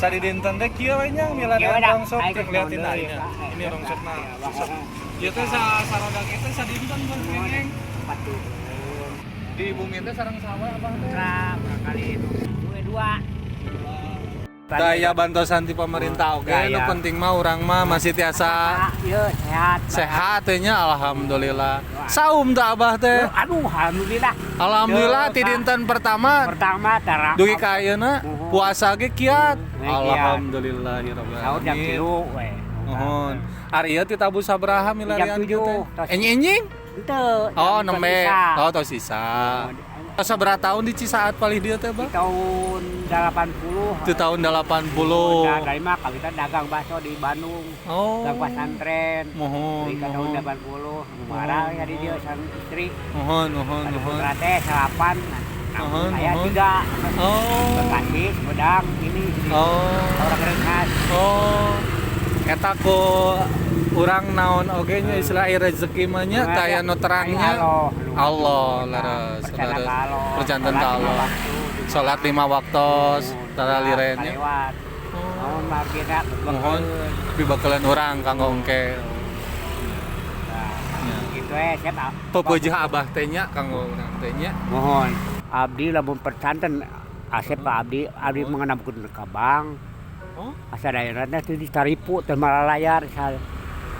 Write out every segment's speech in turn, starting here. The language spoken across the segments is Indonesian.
Sadi dinten teh kieu we nya milarian rongsok teh liatin aing. Ini rongsokna. Ieu teh sarada kita sadinten mun kengeng. Di bumi teh sareng sawah apa teh? Kali itu. Dua. Daya bantuan ti pemerintah oge nu penting mah urang mah masih tiasa sehat teh nya alhamdulillah. Saum teh Abah teh. Aduh alhamdulillah. Alhamdulillah ti dinten pertama tara. dugi ka ayeuna puasa ge kiat. Alhamdulillahirabbil Saur jam 3 we. Mohon. Ari ieu ti tabu sabaraha milarian kieu teh? Enjing? Henteu. Oh, nembe. Oh, tos sisa. Sabaraha tahun di Cisaat palih dieu teh, Bang? Tahun 80. Di tahun 80. Dari mah kita dagang bakso di Bandung. Oh. Dagang pesantren. Mohon. Di tahun 80. Marah ya di dia sang istri. Mohon. Teh salapan. Saya juga. Oh. Bekasi, Sumedang, ini. Orang Rengas. Oh. Eta ku urang naon oge nya istilah rezeki mah nya taya nu terangnya Allah laras perjantan ka Allah. Salat 5 waktu tara lirenya. Mohon margina mohon pibakelan urang kanggo engke. Gitu siap. Pepeujeuh Abah teh nya kanggo urang teh nya. Mohon abdi lamun percanten Asep abdi mengenamkeun ka bank. Asa daerahna teh di Taripu teh Malalayar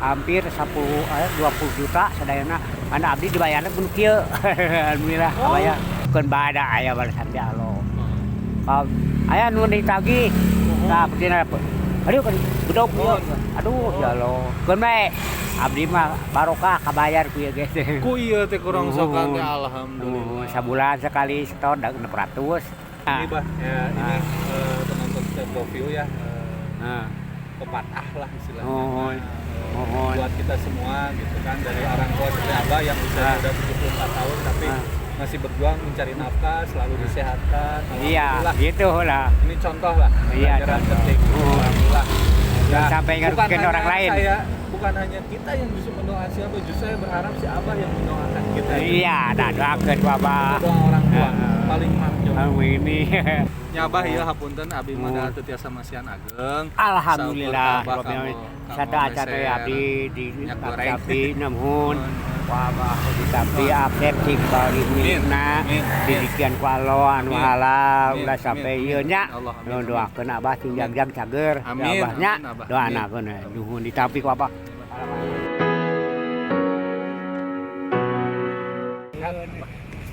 hampir 20 juta sadayana. Mana abdi dibayarna pun kieu. Alhamdulillah bayar. Bukan bada aya balasan ti Allah. Aya nu ditagih. Tah begina aduh kan bedog aduh ya Allah. Keun bae abdi mah barokah kabayar ku ieu geus. Ku ieu teh kurang sokan teh alhamdulillah. Sabulan sekali setor 600. Ini Bah, ya ini penonton Step Review ya. Pepatah lah istilahnya. Mohon. Buat kita semua gitu kan dari orang tua seperti Abah yang udah 74 tahun tapi masih berjuang mencari nafkah, selalu disehatkan. Iya, gitu lah. Ini contoh lah. Iya, penting. Alhamdulillah. Jangan sampai ngerugikan orang lain. Bukan hanya kita yang justru mendoakan si Abah, justru saya berharap si Abah yang mendoakan kita. Iya, doakeun ku Abah. Doa orang tua paling manjur. Ini. Nyabah ya hapunten abdi mah da teu tiasa masihan ageng. Alhamdulillah. Satu acara abdi di abdi namun wabah ditampi Asep sing bari milna didikian ku Allah anu halal ulah sampai ieu nya. Doakeun Abah sing jagjag cager. Abahnya doanakeun nuhun ditampi ku Abah.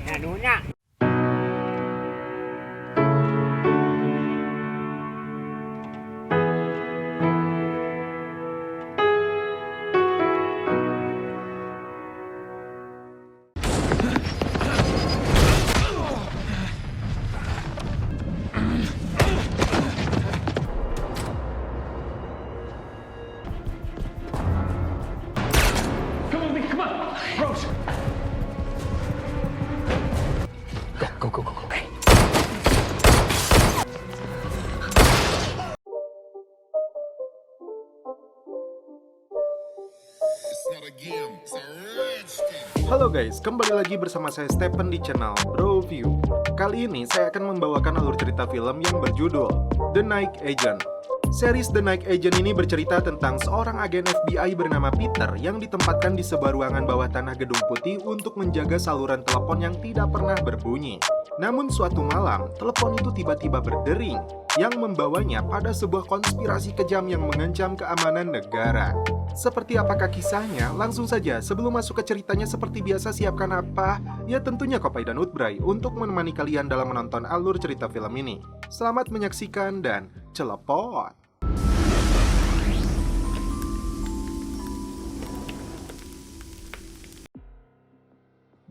Nyanunya Halo guys, kembali lagi bersama saya Stephen di channel Bro View. Kali ini saya akan membawakan alur cerita film yang berjudul The Night Agent. Series The Night Agent ini bercerita tentang seorang agen FBI bernama Peter yang ditempatkan di sebuah ruangan bawah tanah Gedung Putih untuk menjaga saluran telepon yang tidak pernah berbunyi. Namun suatu malam, telepon itu tiba-tiba berdering yang membawanya pada sebuah konspirasi kejam yang mengancam keamanan negara. Seperti apakah kisahnya? Langsung saja, sebelum masuk ke ceritanya seperti biasa siapkan apa? Ya tentunya Kopai dan Utbray untuk menemani kalian dalam menonton alur cerita film ini. Selamat menyaksikan dan celepot!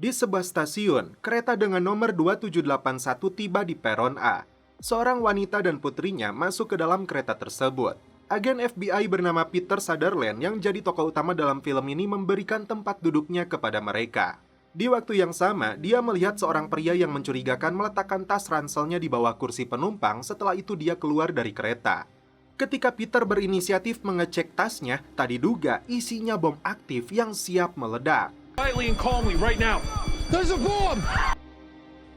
Di sebuah stasiun, kereta dengan nomor 2781 tiba di peron A. Seorang wanita dan putrinya masuk ke dalam kereta tersebut. Agen FBI bernama Peter Sutherland yang jadi tokoh utama dalam film ini memberikan tempat duduknya kepada mereka. Di waktu yang sama, dia melihat seorang pria yang mencurigakan meletakkan tas ranselnya di bawah kursi penumpang setelah itu dia keluar dari kereta. Ketika Peter berinisiatif mengecek tasnya, tak diduga isinya bom aktif yang siap meledak.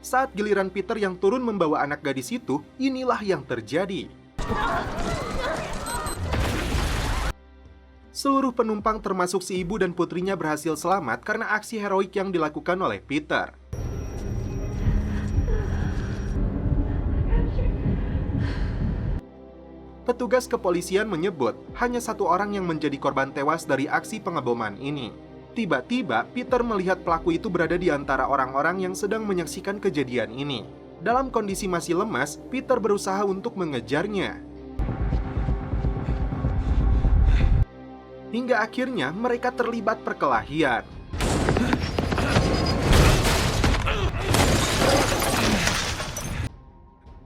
Saat giliran Peter yang turun membawa anak gadis itu, inilah yang terjadi. Seluruh penumpang termasuk si ibu dan putrinya berhasil selamat karena aksi heroik yang dilakukan oleh Peter. Petugas kepolisian menyebut hanya satu orang yang menjadi korban tewas dari aksi pengeboman ini. Tiba-tiba, Peter melihat pelaku itu berada di antara orang-orang yang sedang menyaksikan kejadian ini. Dalam kondisi masih lemas, Peter berusaha untuk mengejarnya. Hingga akhirnya mereka terlibat perkelahian.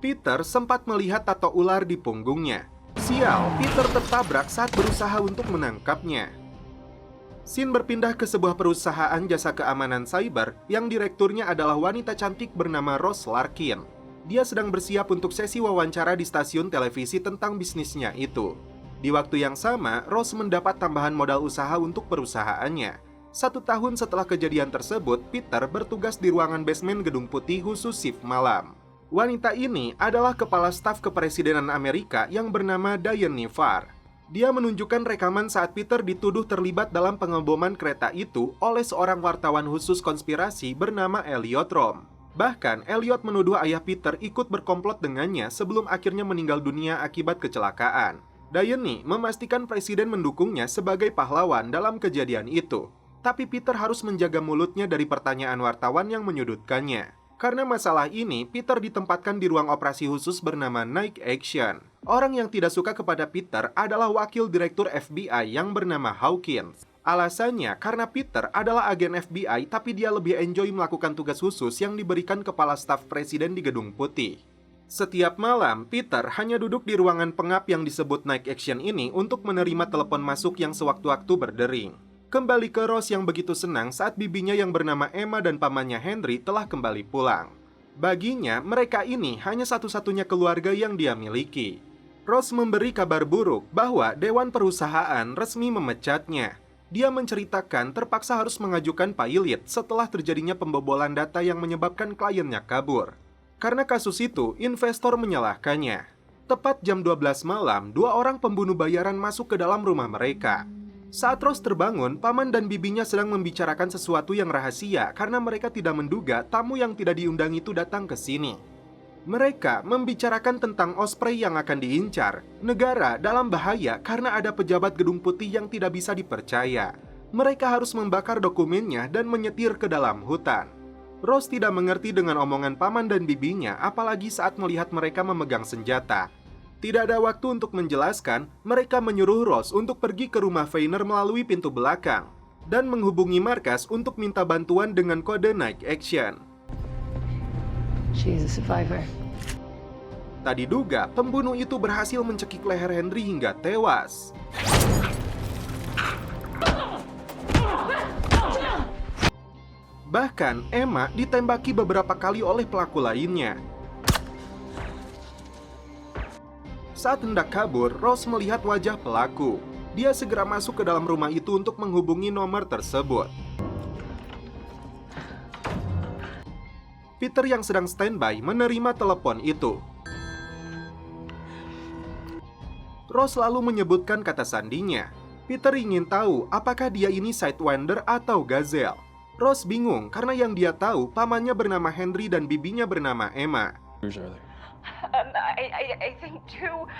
Peter sempat melihat tato ular di punggungnya. Sial, Peter tertabrak saat berusaha untuk menangkapnya. Scene berpindah ke sebuah perusahaan jasa keamanan cyber yang direkturnya adalah wanita cantik bernama Rose Larkin. Dia sedang bersiap untuk sesi wawancara di stasiun televisi tentang bisnisnya itu. Di waktu yang sama, Rose mendapat tambahan modal usaha untuk perusahaannya. 1 tahun setelah kejadian tersebut, Peter bertugas di ruangan basement Gedung Putih khusus shift malam. Wanita ini adalah kepala staf kepresidenan Amerika yang bernama Diane Farr. Dia menunjukkan rekaman saat Peter dituduh terlibat dalam pengeboman kereta itu oleh seorang wartawan khusus konspirasi bernama Elliot Rom. Bahkan, Elliot menuduh ayah Peter ikut berkomplot dengannya sebelum akhirnya meninggal dunia akibat kecelakaan. Diane memastikan presiden mendukungnya sebagai pahlawan dalam kejadian itu. Tapi Peter harus menjaga mulutnya dari pertanyaan wartawan yang menyudutkannya. Karena masalah ini, Peter ditempatkan di ruang operasi khusus bernama Night Action. Orang yang tidak suka kepada Peter adalah wakil direktur FBI yang bernama Hawkins. Alasannya karena Peter adalah agen FBI tapi dia lebih enjoy melakukan tugas khusus yang diberikan kepala staf presiden di Gedung Putih. Setiap malam, Peter hanya duduk di ruangan pengap yang disebut Night Action ini untuk menerima telepon masuk yang sewaktu-waktu berdering. Kembali ke Rose yang begitu senang saat bibinya yang bernama Emma dan pamannya Henry telah kembali pulang. Baginya, mereka ini hanya satu-satunya keluarga yang dia miliki. Rose memberi kabar buruk bahwa Dewan Perusahaan resmi memecatnya. Dia menceritakan terpaksa harus mengajukan pilot setelah terjadinya pembobolan data yang menyebabkan kliennya kabur. Karena kasus itu, investor menyalahkannya. Tepat jam 12 malam, 2 orang pembunuh bayaran masuk ke dalam rumah mereka. Saat Rose terbangun, paman dan bibinya sedang membicarakan sesuatu yang rahasia karena mereka tidak menduga tamu yang tidak diundang itu datang ke sini. Mereka membicarakan tentang Osprey yang akan diincar, negara dalam bahaya karena ada pejabat Gedung Putih yang tidak bisa dipercaya. Mereka harus membakar dokumennya dan menyetir ke dalam hutan. Rose tidak mengerti dengan omongan paman dan bibinya, apalagi saat melihat mereka memegang senjata. Tidak ada waktu untuk menjelaskan, mereka menyuruh Rose untuk pergi ke rumah Feiner melalui pintu belakang dan menghubungi markas untuk minta bantuan dengan kode Night Action. She is a survivor. Tak diduga, pembunuh itu berhasil mencekik leher Henry hingga tewas. Bahkan, Emma ditembaki beberapa kali oleh pelaku lainnya. Saat hendak kabur, Rose melihat wajah pelaku. Dia segera masuk ke dalam rumah itu untuk menghubungi nomor tersebut. Peter yang sedang standby menerima telepon itu. Rose lalu menyebutkan kata sandinya. Peter ingin tahu apakah dia ini Sidewinder atau Gazelle. Rose bingung karena yang dia tahu pamannya bernama Henry dan bibinya bernama Emma. I think too.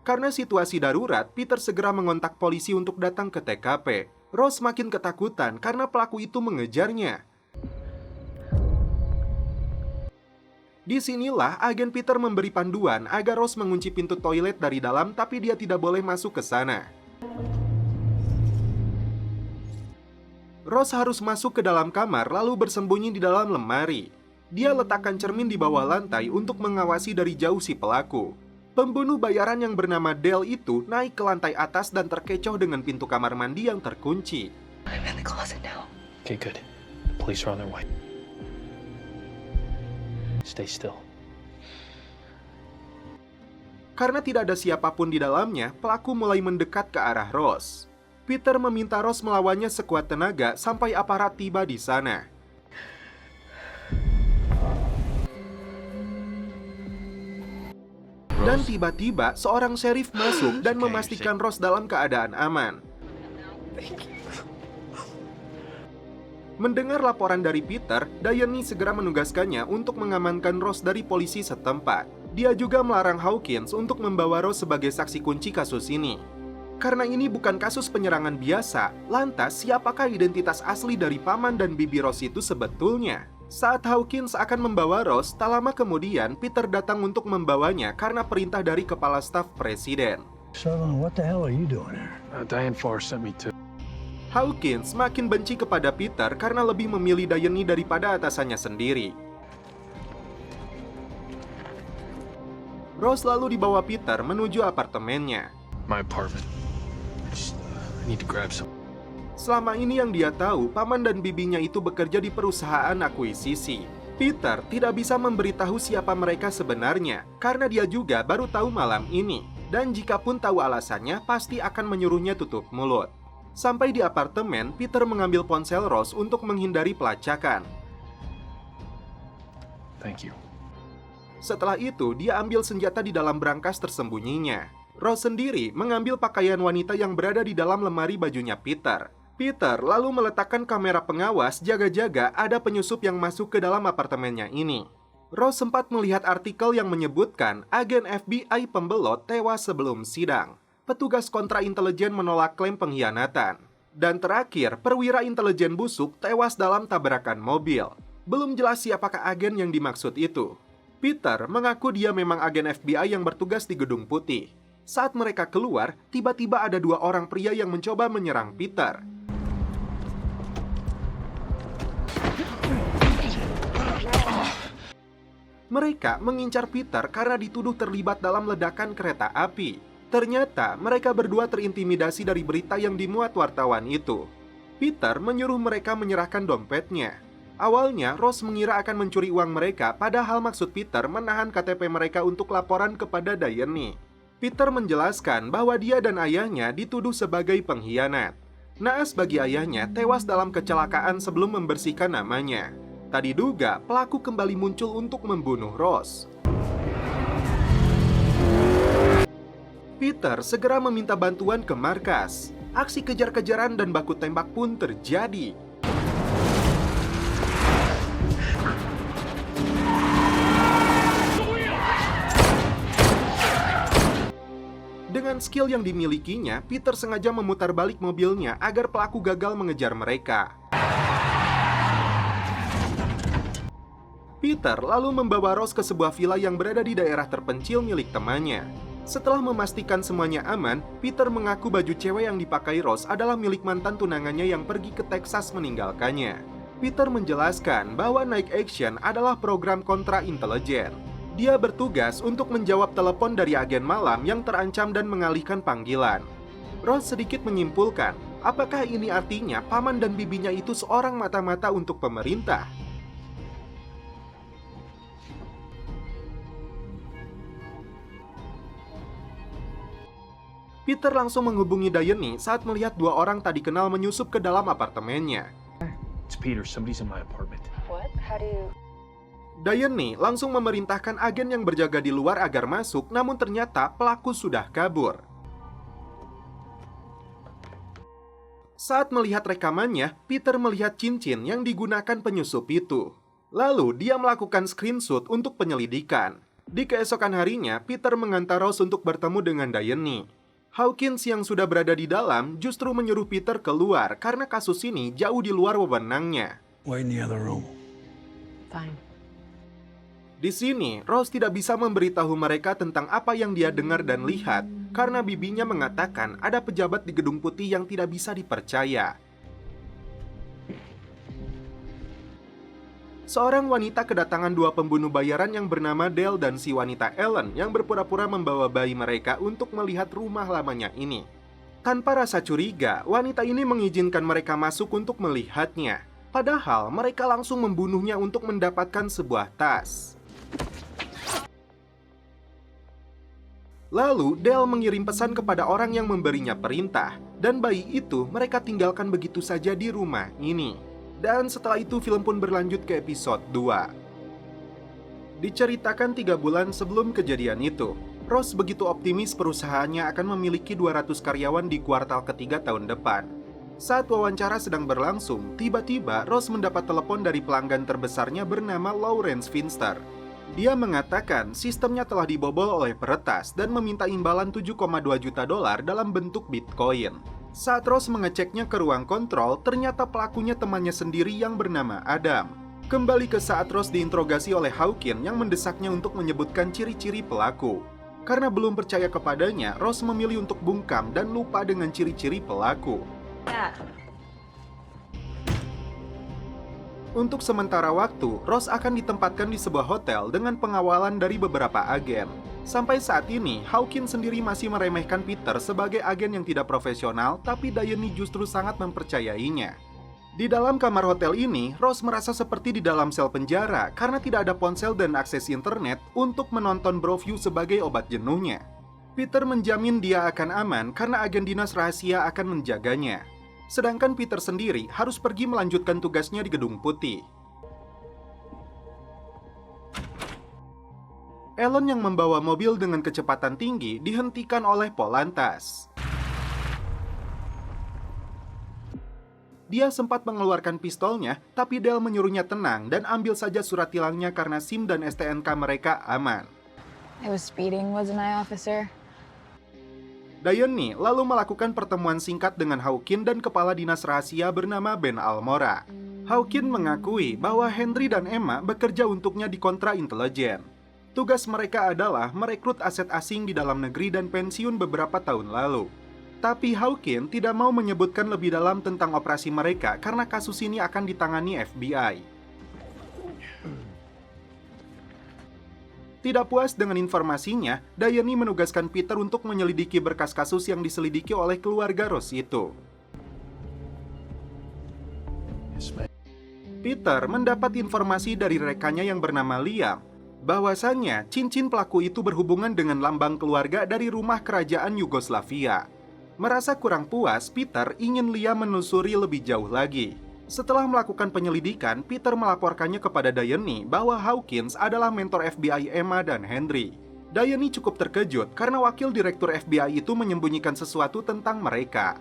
Karena situasi darurat, Peter segera mengontak polisi untuk datang ke TKP. Rose makin ketakutan karena pelaku itu mengejarnya. Disinilah agen Peter memberi panduan agar Rose mengunci pintu toilet dari dalam, tapi dia tidak boleh masuk ke sana. Rose harus masuk ke dalam kamar lalu bersembunyi di dalam lemari. Dia letakkan cermin di bawah lantai untuk mengawasi dari jauh si pelaku. Pembunuh bayaran yang bernama Dale itu naik ke lantai atas dan terkecoh dengan pintu kamar mandi yang terkunci. I'm in the closet now. Okay, good. The police are on their way. Stay still. Karena tidak ada siapapun di dalamnya, pelaku mulai mendekat ke arah Rose. Peter meminta Rose melawannya sekuat tenaga sampai aparat tiba di sana. Dan tiba-tiba seorang sheriff masuk dan memastikan Rose dalam keadaan aman. Mendengar laporan dari Peter, Diane segera menugaskannya untuk mengamankan Rose dari polisi setempat. Dia juga melarang Hawkins untuk membawa Rose sebagai saksi kunci kasus ini. Karena ini bukan kasus penyerangan biasa, lantas siapakah identitas asli dari paman dan bibi Rose itu sebetulnya? Saat Hawkins akan membawa Rose, tak lama kemudian Peter datang untuk membawanya karena perintah dari kepala staf presiden. Sutherland, what the hell are you doing here? Diane Farr sent me to. Hawkins makin benci kepada Peter karena lebih memilih Diane daripada atasannya sendiri. Rose lalu dibawa Peter menuju apartemennya. My apartment. I need to grab some. Selama ini yang dia tahu, paman dan bibinya itu bekerja di perusahaan akuisisi. Peter tidak bisa memberitahu siapa mereka sebenarnya, karena dia juga baru tahu malam ini. Dan jika pun tahu alasannya, pasti akan menyuruhnya tutup mulut. Sampai di apartemen, Peter mengambil ponsel Rose untuk menghindari pelacakan. Thank you. Setelah itu, dia ambil senjata di dalam brankas tersembunyinya. Rose sendiri mengambil pakaian wanita yang berada di dalam lemari bajunya Peter. Peter lalu meletakkan kamera pengawas jaga-jaga ada penyusup yang masuk ke dalam apartemennya ini. Rose sempat melihat artikel yang menyebutkan agen FBI pembelot tewas sebelum sidang. Petugas kontra-intelijen menolak klaim pengkhianatan. Dan terakhir, perwira intelijen busuk tewas dalam tabrakan mobil. Belum jelas siapakah agen yang dimaksud itu. Peter mengaku dia memang agen FBI yang bertugas di Gedung Putih. Saat mereka keluar, tiba-tiba ada dua orang pria yang mencoba menyerang Peter. Mereka mengincar Peter karena dituduh terlibat dalam ledakan kereta api. Ternyata mereka berdua terintimidasi dari berita yang dimuat wartawan itu. Peter menyuruh mereka menyerahkan dompetnya. Awalnya Rose mengira akan mencuri uang mereka, padahal maksud Peter menahan KTP mereka untuk laporan kepada Diane. Peter menjelaskan bahwa dia dan ayahnya dituduh sebagai pengkhianat. Naas bagi ayahnya tewas dalam kecelakaan sebelum membersihkan namanya. Tak diduga, pelaku kembali muncul untuk membunuh Rose. Peter segera meminta bantuan ke markas. Aksi kejar-kejaran dan baku tembak pun terjadi. Dengan skill yang dimilikinya, Peter sengaja memutar balik mobilnya agar pelaku gagal mengejar mereka. Peter lalu membawa Rose ke sebuah villa yang berada di daerah terpencil milik temannya. Setelah memastikan semuanya aman, Peter mengaku baju cewek yang dipakai Rose adalah milik mantan tunangannya yang pergi ke Texas meninggalkannya. Peter menjelaskan bahwa Night Action adalah program kontra-intelijen. Dia bertugas untuk menjawab telepon dari agen malam yang terancam dan mengalihkan panggilan. Rose sedikit menyimpulkan, apakah ini artinya paman dan bibinya itu seorang mata-mata untuk pemerintah? Peter langsung menghubungi Diane saat melihat dua orang tak dikenal menyusup ke dalam apartemennya. It's Peter. Somebody's in my apartment. What? How do you... Diane langsung memerintahkan agen yang berjaga di luar agar masuk, namun ternyata pelaku sudah kabur. Saat melihat rekamannya, Peter melihat cincin yang digunakan penyusup itu. Lalu dia melakukan screenshot untuk penyelidikan. Di keesokan harinya, Peter mengantar Rose untuk bertemu dengan Diane. Hawkins yang sudah berada di dalam justru menyuruh Peter keluar karena kasus ini jauh di luar wewenangnya. Wait in the other room. Fine. Di sini, Rose tidak bisa memberitahu mereka tentang apa yang dia dengar dan lihat karena bibinya mengatakan ada pejabat di Gedung Putih yang tidak bisa dipercaya. Seorang wanita kedatangan dua pembunuh bayaran yang bernama Dale dan si wanita Ellen yang berpura-pura membawa bayi mereka untuk melihat rumah lamanya ini. Tanpa rasa curiga, wanita ini mengizinkan mereka masuk untuk melihatnya. Padahal mereka langsung membunuhnya untuk mendapatkan sebuah tas. Lalu Dale mengirim pesan kepada orang yang memberinya perintah, dan bayi itu mereka tinggalkan begitu saja di rumah ini. Dan setelah itu film pun berlanjut ke episode 2. Diceritakan 3 bulan sebelum kejadian itu, Rose begitu optimis perusahaannya akan memiliki 200 karyawan di kuartal ketiga tahun depan. Saat wawancara sedang berlangsung, tiba-tiba Ross mendapat telepon dari pelanggan terbesarnya bernama Lawrence Finster. Dia mengatakan sistemnya telah dibobol oleh peretas dan meminta imbalan 7,2 juta dolar dalam bentuk Bitcoin. Saat Ross mengeceknya ke ruang kontrol, ternyata pelakunya temannya sendiri yang bernama Adam. Kembali ke saat Ross diinterogasi oleh Hawkins yang mendesaknya untuk menyebutkan ciri-ciri pelaku. Karena belum percaya kepadanya, Ross memilih untuk bungkam dan lupa dengan ciri-ciri pelaku. Untuk sementara waktu, Ross akan ditempatkan di sebuah hotel dengan pengawalan dari beberapa agen. Sampai saat ini, Hawkins sendiri masih meremehkan Peter sebagai agen yang tidak profesional, tapi Diane justru sangat mempercayainya. Di dalam kamar hotel ini, Ross merasa seperti di dalam sel penjara karena tidak ada ponsel dan akses internet untuk menonton Broadview sebagai obat jenuhnya. Peter menjamin dia akan aman karena agen dinas rahasia akan menjaganya. Sedangkan Peter sendiri harus pergi melanjutkan tugasnya di Gedung Putih. Alan yang membawa mobil dengan kecepatan tinggi dihentikan oleh Polantas. Dia sempat mengeluarkan pistolnya, tapi Dale menyuruhnya tenang dan ambil saja surat tilangnya karena SIM dan STNK mereka aman. I was speeding, wasn't I, officer? Diane lalu melakukan pertemuan singkat dengan Hawkins dan kepala dinas rahasia bernama Ben Almora. Hawkins mengakui bahwa Henry dan Emma bekerja untuknya di kontra intelijen. Tugas mereka adalah merekrut aset asing di dalam negeri dan pensiun beberapa tahun lalu. Tapi Hawkins tidak mau menyebutkan lebih dalam tentang operasi mereka karena kasus ini akan ditangani FBI. Tidak puas dengan informasinya, Diane menugaskan Peter untuk menyelidiki berkas kasus yang diselidiki oleh keluarga Ross itu. Peter mendapat informasi dari rekannya yang bernama Liam, bahwasannya cincin pelaku itu berhubungan dengan lambang keluarga dari rumah kerajaan Yugoslavia. Merasa kurang puas, Peter ingin Liam menelusuri lebih jauh lagi. Setelah melakukan penyelidikan, Peter melaporkannya kepada Diane bahwa Hawkins adalah mentor FBI Emma dan Henry. Diane cukup terkejut karena wakil direktur FBI itu menyembunyikan sesuatu tentang mereka.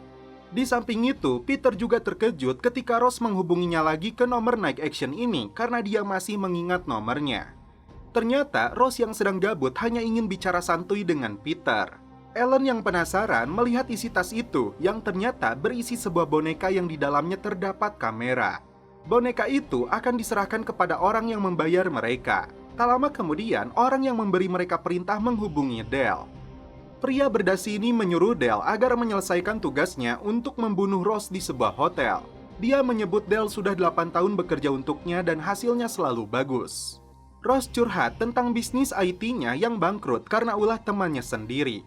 Di samping itu, Peter juga terkejut ketika Ross menghubunginya lagi ke nomor Nike Action ini karena dia masih mengingat nomornya. Ternyata Ross yang sedang gabut hanya ingin bicara santuy dengan Peter. Alan yang penasaran melihat isi tas itu yang ternyata berisi sebuah boneka yang di dalamnya terdapat kamera. Boneka itu akan diserahkan kepada orang yang membayar mereka. Tak lama kemudian, orang yang memberi mereka perintah menghubungi Dale. Pria berdasi ini menyuruh Dale agar menyelesaikan tugasnya untuk membunuh Ross di sebuah hotel. Dia menyebut Dale sudah 8 tahun bekerja untuknya dan hasilnya selalu bagus. Ross curhat tentang bisnis IT-nya yang bangkrut karena ulah temannya sendiri.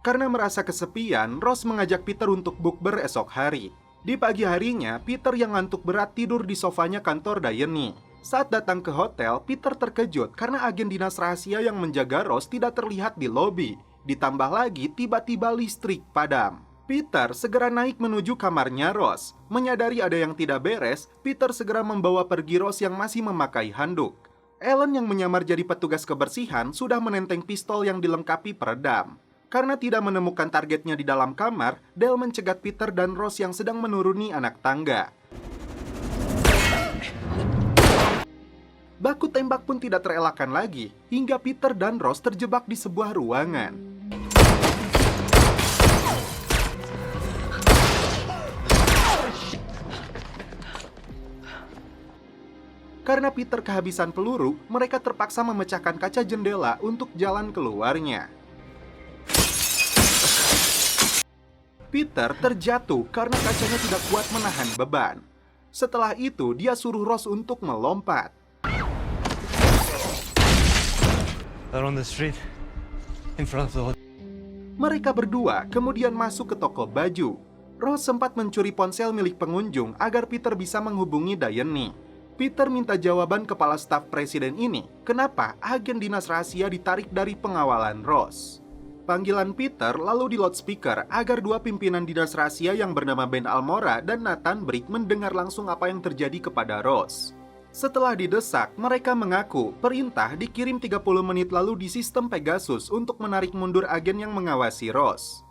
Karena merasa kesepian, Ross mengajak Peter untuk bukber esok hari. Di pagi harinya, Peter yang ngantuk berat tidur di sofanya kantor Diane. Saat datang ke hotel, Peter terkejut karena agen dinas rahasia yang menjaga Ross tidak terlihat di lobi. Ditambah lagi, tiba-tiba listrik padam. Peter segera naik menuju kamarnya Ross. Menyadari ada yang tidak beres, Peter segera membawa pergi Ross yang masih memakai handuk. Alan yang menyamar jadi petugas kebersihan sudah menenteng pistol yang dilengkapi peredam. Karena tidak menemukan targetnya di dalam kamar, Dale mencegat Peter dan Ross yang sedang menuruni anak tangga. Baku tembak pun tidak terelakkan lagi, hingga Peter dan Ross terjebak di sebuah ruangan. Karena Peter kehabisan peluru, mereka terpaksa memecahkan kaca jendela untuk jalan keluarnya. Peter terjatuh karena kacanya tidak kuat menahan beban. Setelah itu, dia suruh Ross untuk melompat. Mereka berdua kemudian masuk ke toko baju. Ross sempat mencuri ponsel milik pengunjung agar Peter bisa menghubungi Diane. Peter minta jawaban kepala staf presiden ini, kenapa agen dinas rahasia ditarik dari pengawalan Ross. Panggilan Peter lalu di loudspeaker agar dua pimpinan dinas rahasia yang bernama Ben Almora dan Nathan Brick mendengar langsung apa yang terjadi kepada Ross. Setelah didesak, mereka mengaku perintah dikirim 30 menit lalu di sistem Pegasus untuk menarik mundur agen yang mengawasi Ross.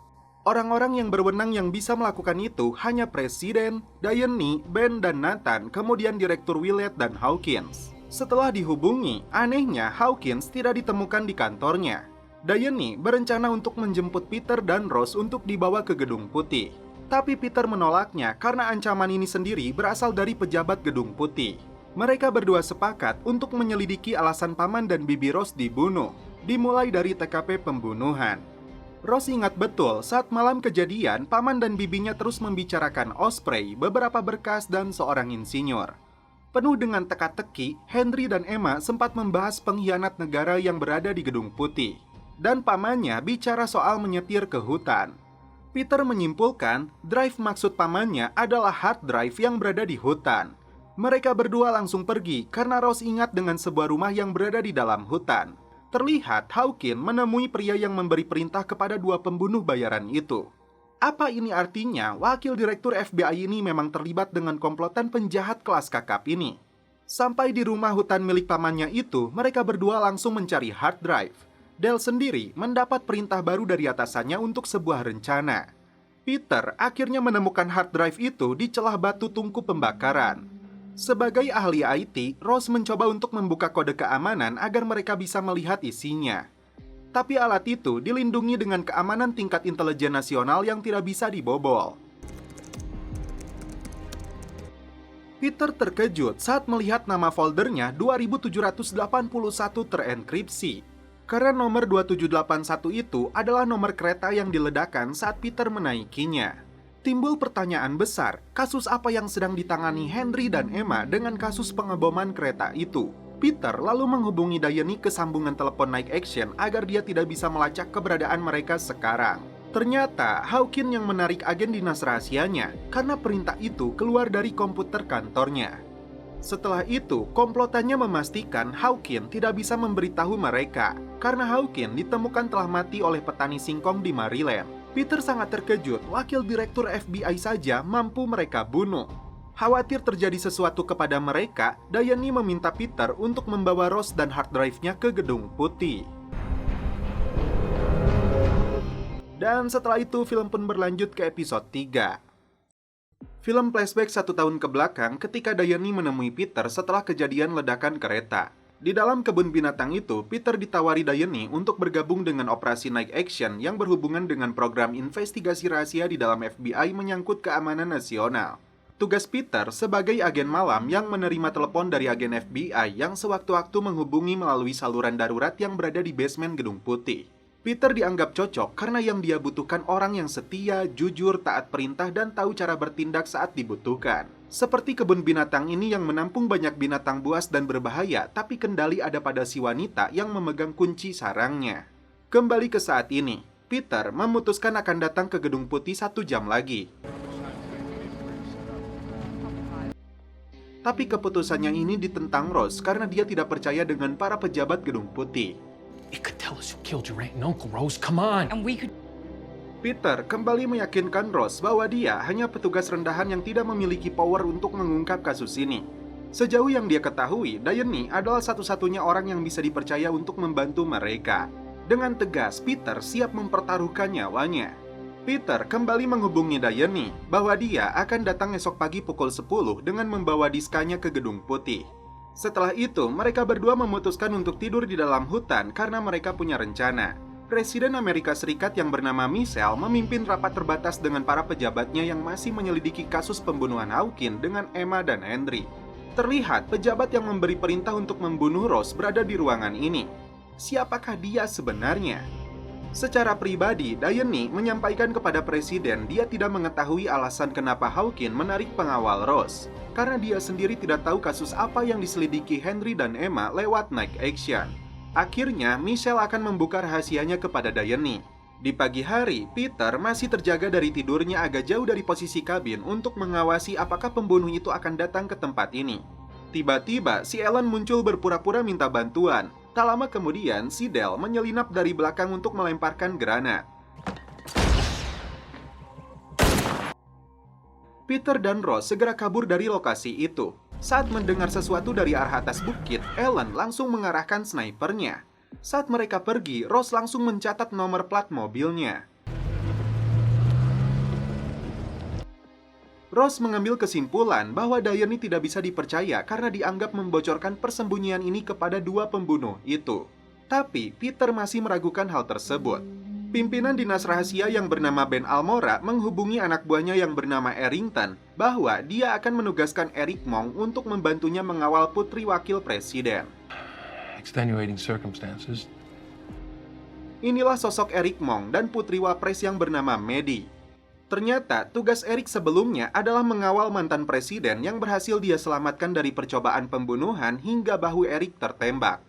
Orang-orang yang berwenang yang bisa melakukan itu hanya Presiden, Diane, Ben, dan Nathan, kemudian Direktur Willett dan Hawkins. Setelah dihubungi, anehnya Hawkins tidak ditemukan di kantornya. Diane berencana untuk menjemput Peter dan Rose untuk dibawa ke Gedung Putih. Tapi Peter menolaknya karena ancaman ini sendiri berasal dari pejabat Gedung Putih. Mereka berdua sepakat untuk menyelidiki alasan paman dan bibi Rose dibunuh, dimulai dari TKP pembunuhan. Rose ingat betul saat malam kejadian, paman dan bibinya terus membicarakan Osprey, beberapa berkas, dan seorang insinyur. Penuh dengan teka-teki, Henry dan Emma sempat membahas pengkhianat negara yang berada di Gedung Putih. Dan pamannya bicara soal menyetir ke hutan. Peter menyimpulkan, drive maksud pamannya adalah hard drive yang berada di hutan. Mereka berdua langsung pergi karena Rose ingat dengan sebuah rumah yang berada di dalam hutan. Terlihat Hawkins menemui pria yang memberi perintah kepada dua pembunuh bayaran itu. Apa ini artinya wakil direktur FBI ini memang terlibat dengan komplotan penjahat kelas kakap ini? Sampai di rumah hutan milik pamannya itu, mereka berdua langsung mencari hard drive. Dale sendiri mendapat perintah baru dari atasannya untuk sebuah rencana. Peter akhirnya menemukan hard drive itu di celah batu tungku pembakaran. Sebagai ahli IT, Rose mencoba untuk membuka kode keamanan agar mereka bisa melihat isinya. Tapi alat itu dilindungi dengan keamanan tingkat intelijen nasional yang tidak bisa dibobol. Peter terkejut saat melihat nama foldernya 2781 terenkripsi. Karena nomor 2781 itu adalah nomor kereta yang diledakkan saat Peter menaikinya. Timbul pertanyaan besar, kasus apa yang sedang ditangani Henry dan Emma dengan kasus pengeboman kereta itu? Peter lalu menghubungi Diane ke sambungan telepon Night Action agar dia tidak bisa melacak keberadaan mereka sekarang. Ternyata Hawkins yang menarik agen dinas rahasianya karena perintah itu keluar dari komputer kantornya. Setelah itu, komplotannya memastikan Hawkins tidak bisa memberitahu mereka karena Hawkins ditemukan telah mati oleh petani singkong di Maryland. Peter sangat terkejut, wakil direktur FBI saja mampu mereka bunuh. Khawatir terjadi sesuatu kepada mereka, Diane meminta Peter untuk membawa Rose dan hard drive-nya ke Gedung Putih. Dan setelah itu, film pun berlanjut ke episode 3. Film flashback 1 tahun ke belakang ketika Diane menemui Peter setelah kejadian ledakan kereta. Di dalam kebun binatang itu, Peter ditawari Diane untuk bergabung dengan operasi Night Action yang berhubungan dengan program investigasi rahasia di dalam FBI menyangkut keamanan nasional. Tugas Peter sebagai agen malam yang menerima telepon dari agen FBI yang sewaktu-waktu menghubungi melalui saluran darurat yang berada di basement Gedung Putih. Peter dianggap cocok karena yang dia butuhkan orang yang setia, jujur, taat perintah, dan tahu cara bertindak saat dibutuhkan. Seperti kebun binatang ini yang menampung banyak binatang buas dan berbahaya, tapi kendali ada pada si wanita yang memegang kunci sarangnya. Kembali ke saat ini, Peter memutuskan akan datang ke Gedung Putih 1 jam lagi. Tapi keputusannya ini ditentang Rose karena dia tidak percaya dengan para pejabat Gedung Putih. It could tell us who killed your aunt and uncle, Rose. Come on. And we could... Peter kembali meyakinkan Rose bahwa dia hanya petugas rendahan yang tidak memiliki power untuk mengungkap kasus ini. Sejauh yang dia ketahui, Diane adalah satu-satunya orang yang bisa dipercaya untuk membantu mereka. Dengan tegas, Peter siap mempertaruhkan nyawanya. Peter kembali menghubungi Diane bahwa dia akan datang esok pagi pukul 10 dengan membawa diskanya ke Gedung Putih. Setelah itu, mereka berdua memutuskan untuk tidur di dalam hutan karena mereka punya rencana. Presiden Amerika Serikat yang bernama Michelle memimpin rapat terbatas dengan para pejabatnya yang masih menyelidiki kasus pembunuhan Hawkins dengan Emma dan Henry. Terlihat pejabat yang memberi perintah untuk membunuh Rose berada di ruangan ini. Siapakah dia sebenarnya? Secara pribadi, Diane menyampaikan kepada Presiden dia tidak mengetahui alasan kenapa Hawkins menarik pengawal Rose, karena dia sendiri tidak tahu kasus apa yang diselidiki Henry dan Emma lewat Night Action. Akhirnya, Michelle akan membuka rahasianya kepada Diane. Di pagi hari, Peter masih terjaga dari tidurnya agak jauh dari posisi kabin untuk mengawasi apakah pembunuh itu akan datang ke tempat ini. Tiba-tiba, si Ellen muncul berpura-pura minta bantuan. Tak lama kemudian, si Dale menyelinap dari belakang untuk melemparkan granat. Peter dan Rose segera kabur dari lokasi itu. Saat mendengar sesuatu dari arah atas bukit, Ellen langsung mengarahkan snipernya. Saat mereka pergi, Rose langsung mencatat nomor plat mobilnya. Ross mengambil kesimpulan bahwa Diane tidak bisa dipercaya karena dianggap membocorkan persembunyian ini kepada dua pembunuh itu. Tapi Peter masih meragukan hal tersebut. Pimpinan dinas rahasia yang bernama Ben Almora menghubungi anak buahnya yang bernama Errington bahwa dia akan menugaskan Eric Mong untuk membantunya mengawal putri wakil presiden. Extenuating circumstances. Inilah sosok Eric Mong dan putri wapres yang bernama Maddie. Ternyata tugas Eric sebelumnya adalah mengawal mantan presiden yang berhasil dia selamatkan dari percobaan pembunuhan hingga bahu Eric tertembak.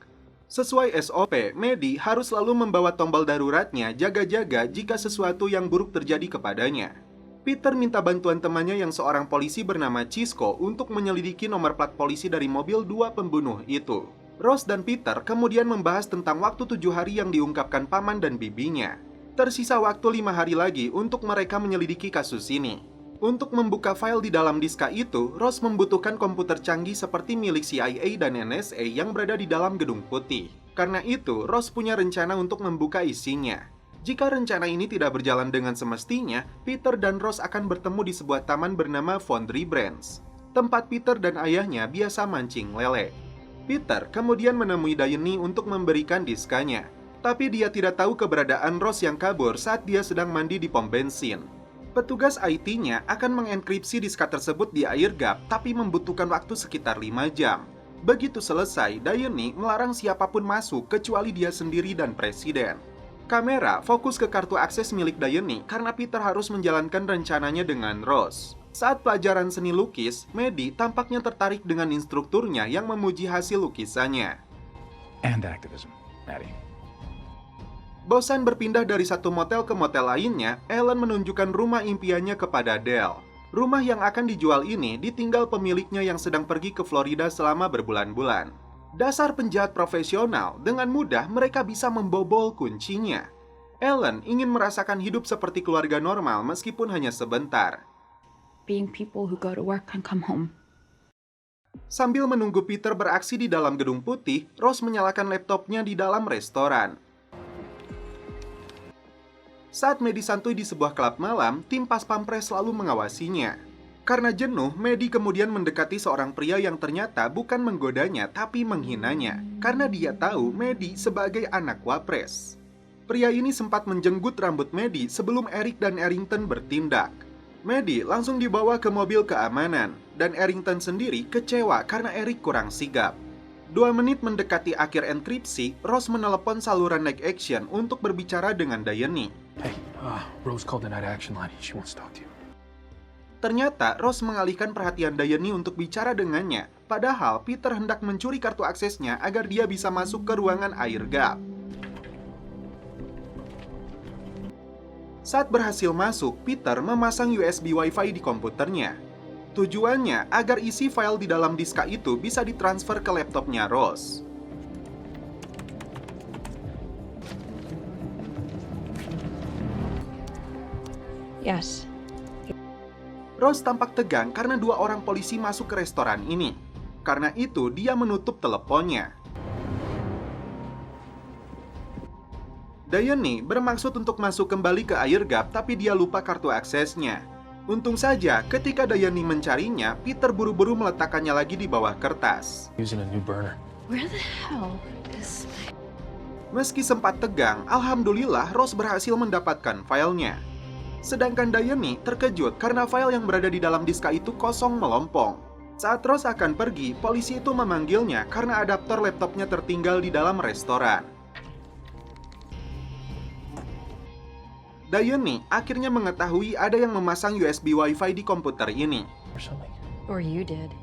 Sesuai SOP, Maddie harus selalu membawa tombol daruratnya jaga-jaga jika sesuatu yang buruk terjadi kepadanya. Peter minta bantuan temannya yang seorang polisi bernama Cisco untuk menyelidiki nomor plat polisi dari mobil dua pembunuh itu. Ross dan Peter kemudian membahas tentang waktu 7 hari yang diungkapkan paman dan bibinya. Tersisa waktu 5 hari lagi untuk mereka menyelidiki kasus ini. Untuk membuka file di dalam diska itu, Ross membutuhkan komputer canggih seperti milik CIA dan NSA yang berada di dalam gedung putih. Karena itu, Ross punya rencana untuk membuka isinya. Jika rencana ini tidak berjalan dengan semestinya, Peter dan Ross akan bertemu di sebuah taman bernama Foundry Branch, tempat Peter dan ayahnya biasa mancing lele. Peter kemudian menemui Diane untuk memberikan diskanya. Tapi dia tidak tahu keberadaan Ross yang kabur saat dia sedang mandi di pom bensin. Petugas IT-nya akan mengenkripsi diska tersebut di air gap, tapi membutuhkan waktu sekitar 5 jam. Begitu selesai, Diane melarang siapapun masuk kecuali dia sendiri dan presiden. Kamera fokus ke kartu akses milik Diane karena Peter harus menjalankan rencananya dengan Ross. Saat pelajaran seni lukis, Maddie tampaknya tertarik dengan instrukturnya yang memuji hasil lukisannya. And activism, Maddie. Bosan berpindah dari satu motel ke motel lainnya, Ellen menunjukkan rumah impiannya kepada Dale. Rumah yang akan dijual ini ditinggal pemiliknya yang sedang pergi ke Florida selama berbulan-bulan. Dasar penjahat profesional, dengan mudah mereka bisa membobol kuncinya. Ellen ingin merasakan hidup seperti keluarga normal meskipun hanya sebentar. Being people who go to work and come home. Sambil menunggu Peter beraksi di dalam gedung putih, Ross menyalakan laptopnya di dalam restoran. Saat Maddie santuy di sebuah klub malam, tim pas pampres selalu mengawasinya. Karena jenuh, Maddie kemudian mendekati seorang pria yang ternyata bukan menggodanya, tapi menghinanya. Karena dia tahu Maddie sebagai anak wapres. Pria ini sempat menjenggut rambut Maddie sebelum Eric dan Errington bertindak. Maddie langsung dibawa ke mobil keamanan, dan Errington sendiri kecewa karena Eric kurang sigap. 2 menit mendekati akhir enkripsi, Ross menelepon saluran Night Action untuk berbicara dengan Diane. Hey, Rose called the night action line. She wants to talk to you. Ternyata Ross mengalihkan perhatian Diane untuk bicara dengannya, padahal Peter hendak mencuri kartu aksesnya agar dia bisa masuk ke ruangan air gap. Saat berhasil masuk, Peter memasang USB Wi-Fi di komputernya. Tujuannya agar isi file di dalam diska itu bisa ditransfer ke laptopnya Ross. Yes. Ross tampak tegang karena 2 orang polisi masuk ke restoran ini. Karena itu, dia menutup teleponnya. Diane bermaksud untuk masuk kembali ke air gap, tapi dia lupa kartu aksesnya. Untung saja, ketika Diane mencarinya, Peter buru-buru meletakkannya lagi di bawah kertas. Using a new burner. Where the hell is my... Meski sempat tegang, alhamdulillah Ross berhasil mendapatkan filenya. Sedangkan Diane terkejut karena file yang berada di dalam diska itu kosong melompong. Saat Ross akan pergi, polisi itu memanggilnya karena adaptor laptopnya tertinggal di dalam restoran. Diane akhirnya mengetahui ada yang memasang USB Wi-Fi di komputer ini. Or something. Or you did.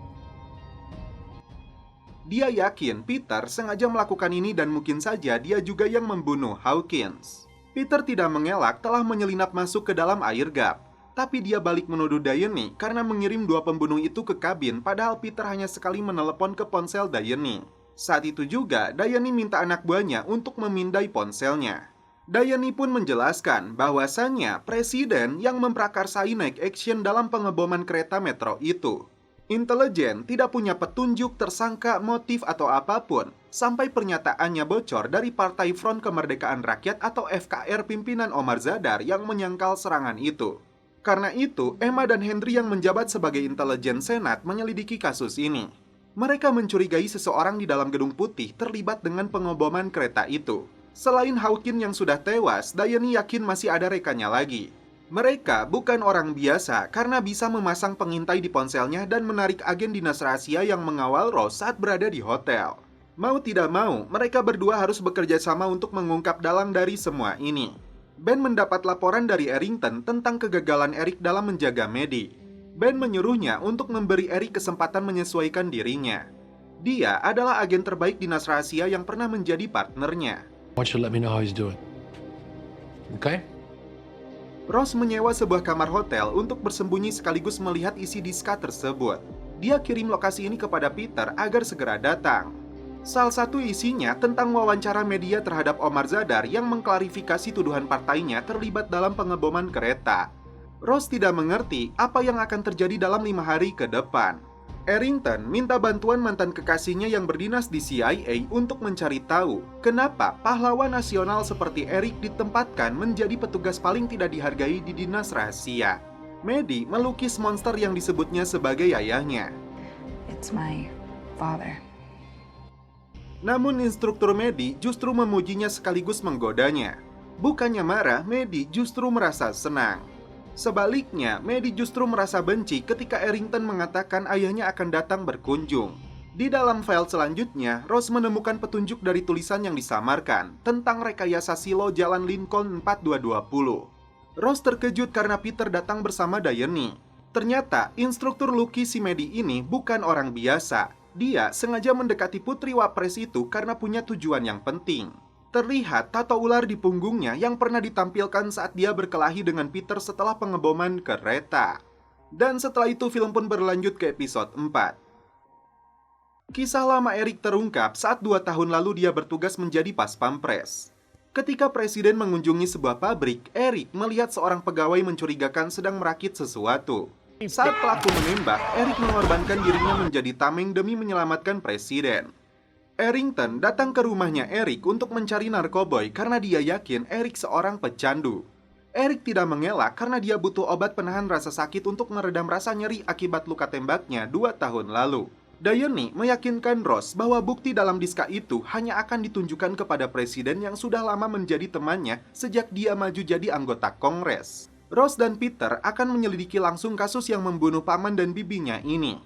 Dia yakin Peter sengaja melakukan ini dan mungkin saja dia juga yang membunuh Hawkins. Peter tidak mengelak telah menyelinap masuk ke dalam air gap. Tapi dia balik menuduh Diane karena mengirim 2 pembunuh itu ke kabin padahal Peter hanya sekali menelepon ke ponsel Diane. Saat itu juga, Diane minta anak buahnya untuk memindai ponselnya. Diane pun menjelaskan bahwasannya presiden yang memprakarsai Night Action dalam pengeboman kereta metro itu. Intelijen tidak punya petunjuk, tersangka, motif, atau apapun, sampai pernyataannya bocor dari Partai Front Kemerdekaan Rakyat atau FKR pimpinan Omar Zadar yang menyangkal serangan itu. Karena itu, Emma dan Henry yang menjabat sebagai intelijen Senat menyelidiki kasus ini. Mereka mencurigai seseorang di dalam gedung putih terlibat dengan pengeboman kereta itu. Selain Hawkins yang sudah tewas, Diane yakin masih ada rekannya lagi. Mereka bukan orang biasa karena bisa memasang pengintai di ponselnya dan menarik agen dinas rahasia yang mengawal Rose saat berada di hotel. Mau tidak mau, mereka berdua harus bekerja sama untuk mengungkap dalang dari semua ini. Ben mendapat laporan dari Errington tentang kegagalan Eric dalam menjaga Maddie. Ben menyuruhnya untuk memberi Eric kesempatan menyesuaikan dirinya. Dia adalah agen terbaik dinas rahasia yang pernah menjadi partnernya. I want you to let me know how he's doing. Okay? Ross menyewa sebuah kamar hotel untuk bersembunyi sekaligus melihat isi diska tersebut. Dia kirim lokasi ini kepada Peter agar segera datang. Salah satu isinya tentang wawancara media terhadap Omar Zadar yang mengklarifikasi tuduhan partainya terlibat dalam pengeboman kereta. Ross tidak mengerti apa yang akan terjadi dalam 5 hari ke depan. Errington minta bantuan mantan kekasihnya yang berdinas di CIA untuk mencari tahu kenapa pahlawan nasional seperti Eric ditempatkan menjadi petugas paling tidak dihargai di dinas rahasia. Maddie melukis monster yang disebutnya sebagai ayahnya. It's my father. Namun instruktur Maddie justru memujinya sekaligus menggodanya. Bukannya marah, Maddie justru merasa senang. Sebaliknya, Maddie justru merasa benci ketika Errington mengatakan ayahnya akan datang berkunjung. Di dalam file selanjutnya, Ross menemukan petunjuk dari tulisan yang disamarkan tentang rekayasa silo Jalan Lincoln 4220. Ross terkejut karena Peter datang bersama Diane. Ternyata, instruktur lukis si Maddie ini bukan orang biasa. Dia sengaja mendekati putri wapres itu karena punya tujuan yang penting. Terlihat tato ular di punggungnya yang pernah ditampilkan saat dia berkelahi dengan Peter setelah pengeboman kereta. Dan setelah itu film pun berlanjut ke episode 4. Kisah lama Eric terungkap saat 2 tahun lalu dia bertugas menjadi pas pampres. Ketika presiden mengunjungi sebuah pabrik, Eric melihat seorang pegawai mencurigakan sedang merakit sesuatu. Saat pelaku menembak, Eric mengorbankan dirinya menjadi tameng demi menyelamatkan presiden. Errington datang ke rumahnya Eric untuk mencari narkoboy karena dia yakin Eric seorang pecandu. Eric tidak mengelak karena dia butuh obat penahan rasa sakit untuk meredam rasa nyeri akibat luka tembaknya 2 tahun lalu. Diane meyakinkan Ross bahwa bukti dalam diska itu hanya akan ditunjukkan kepada presiden yang sudah lama menjadi temannya sejak dia maju jadi anggota Kongres. Ross dan Peter akan menyelidiki langsung kasus yang membunuh paman dan bibinya ini.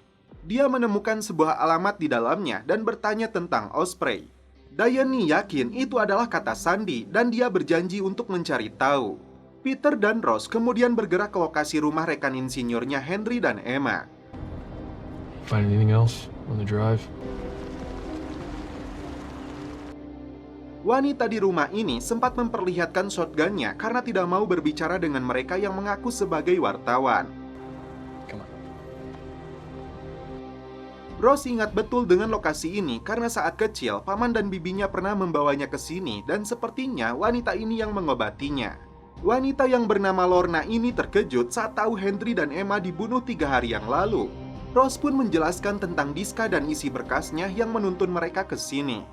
Dia menemukan sebuah alamat di dalamnya dan bertanya tentang Osprey. Diane yakin itu adalah kata sandi dan dia berjanji untuk mencari tahu. Peter dan Ross kemudian bergerak ke lokasi rumah rekan insinyurnya Henry dan Emma. Find anything else on the drive? Wanita di rumah ini sempat memperlihatkan shotgunnya karena tidak mau berbicara dengan mereka yang mengaku sebagai wartawan. Come on. Ross ingat betul dengan lokasi ini karena saat kecil paman dan bibinya pernah membawanya ke sini dan sepertinya wanita ini yang mengobatinya. Wanita yang bernama Lorna ini terkejut saat tahu Henry dan Emma dibunuh 3 hari yang lalu. Ross pun menjelaskan tentang diska dan isi berkasnya yang menuntun mereka ke sini.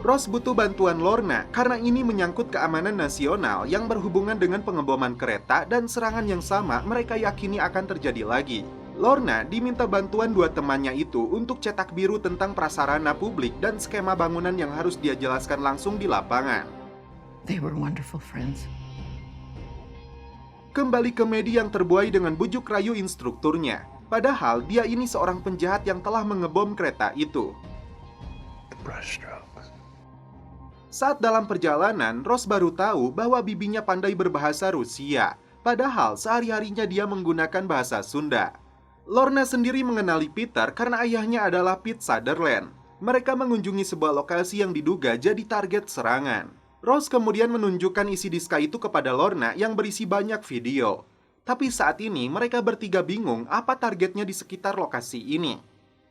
Ross butuh bantuan Lorna karena ini menyangkut keamanan nasional yang berhubungan dengan pengeboman kereta dan serangan yang sama mereka yakini akan terjadi lagi. Lorna diminta bantuan 2 temannya itu untuk cetak biru tentang prasarana publik dan skema bangunan yang harus dia jelaskan langsung di lapangan. They were wonderful friends. Kembali ke Maddie yang terbuai dengan bujuk rayu instrukturnya. Padahal dia ini seorang penjahat yang telah mengebom kereta itu. Saat dalam perjalanan, Ross baru tahu bahwa bibinya pandai berbahasa Rusia. Padahal sehari-harinya dia menggunakan bahasa Sunda. Lorna sendiri mengenali Peter karena ayahnya adalah Pete Sutherland. Mereka mengunjungi sebuah lokasi yang diduga jadi target serangan. Ross kemudian menunjukkan isi diska itu kepada Lorna yang berisi banyak video. Tapi saat ini mereka bertiga bingung apa targetnya di sekitar lokasi ini.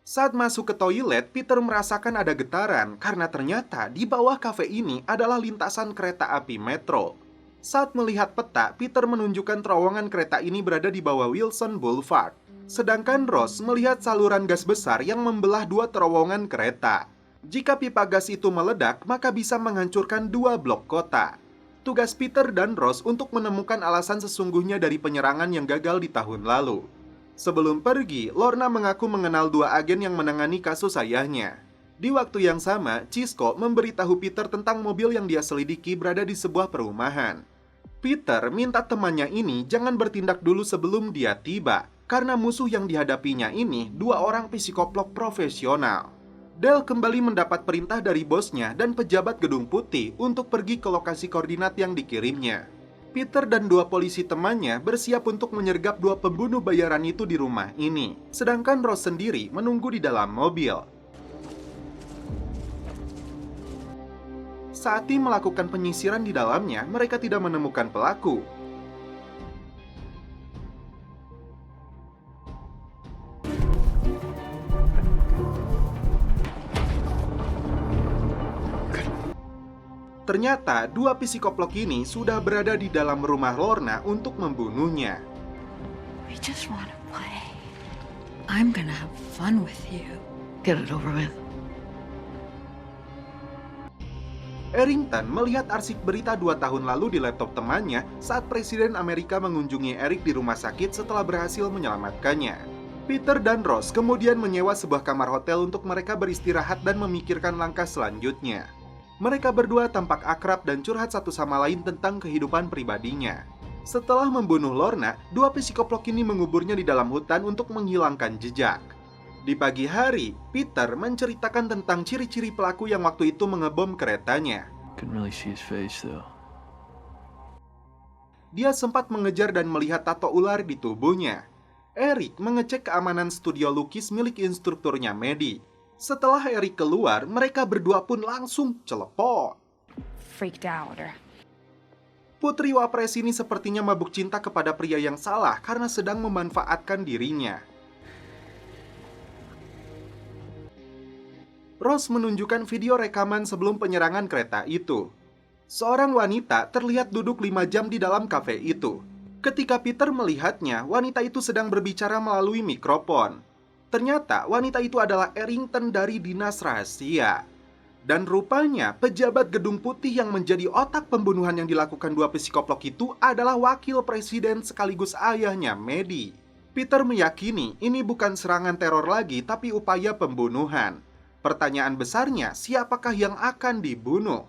Saat masuk ke toilet, Peter merasakan ada getaran karena ternyata di bawah kafe ini adalah lintasan kereta api metro. Saat melihat peta, Peter menunjukkan terowongan kereta ini berada di bawah Wilson Boulevard. Sedangkan Ross melihat saluran gas besar yang membelah 2 terowongan kereta. Jika pipa gas itu meledak, maka bisa menghancurkan 2 blok kota. Tugas Peter dan Rose untuk menemukan alasan sesungguhnya dari penyerangan yang gagal di tahun lalu. Sebelum pergi, Lorna mengaku mengenal 2 agen yang menangani kasus ayahnya. Di waktu yang sama, Cisco memberitahu Peter tentang mobil yang dia selidiki berada di sebuah perumahan. Peter minta temannya ini jangan bertindak dulu sebelum dia tiba, karena musuh yang dihadapinya ini 2 orang psikoplog profesional. Del kembali mendapat perintah dari bosnya dan pejabat Gedung Putih untuk pergi ke lokasi koordinat yang dikirimnya. Peter dan 2 polisi temannya bersiap untuk menyergap 2 pembunuh bayaran itu di rumah ini, sedangkan Rose sendiri menunggu di dalam mobil. Saat tim melakukan penyisiran di dalamnya, mereka tidak menemukan pelaku. Ternyata 2 psikoplog ini sudah berada di dalam rumah Lorna untuk membunuhnya. We just want to play. I'm gonna have fun with you. Get it over with. Arrington melihat arsip berita 2 tahun lalu di laptop temannya saat Presiden Amerika mengunjungi Eric di rumah sakit setelah berhasil menyelamatkannya. Peter dan Rose kemudian menyewa sebuah kamar hotel untuk mereka beristirahat dan memikirkan langkah selanjutnya. Mereka berdua tampak akrab dan curhat satu sama lain tentang kehidupan pribadinya. Setelah membunuh Lorna, 2 psikoplog ini menguburnya di dalam hutan untuk menghilangkan jejak. Di pagi hari, Peter menceritakan tentang ciri-ciri pelaku yang waktu itu mengebom keretanya. Couldn't really see his face though. Dia sempat mengejar dan melihat tato ular di tubuhnya. Eric mengecek keamanan studio lukis milik instrukturnya Maddie. Setelah Eric keluar, mereka berdua pun langsung celepot. Freaked out. Putri Wapres ini sepertinya mabuk cinta kepada pria yang salah karena sedang memanfaatkan dirinya. Rose menunjukkan video rekaman sebelum penyerangan kereta itu. Seorang wanita terlihat duduk 5 jam di dalam kafe itu. Ketika Peter melihatnya, wanita itu sedang berbicara melalui mikrofon. Ternyata wanita itu adalah Arrington dari Dinas Rahasia. Dan rupanya pejabat Gedung Putih yang menjadi otak pembunuhan yang dilakukan 2 psikoplog itu adalah wakil presiden sekaligus ayahnya, Maddie. Peter meyakini ini bukan serangan teror lagi tapi upaya pembunuhan. Pertanyaan besarnya, siapakah yang akan dibunuh?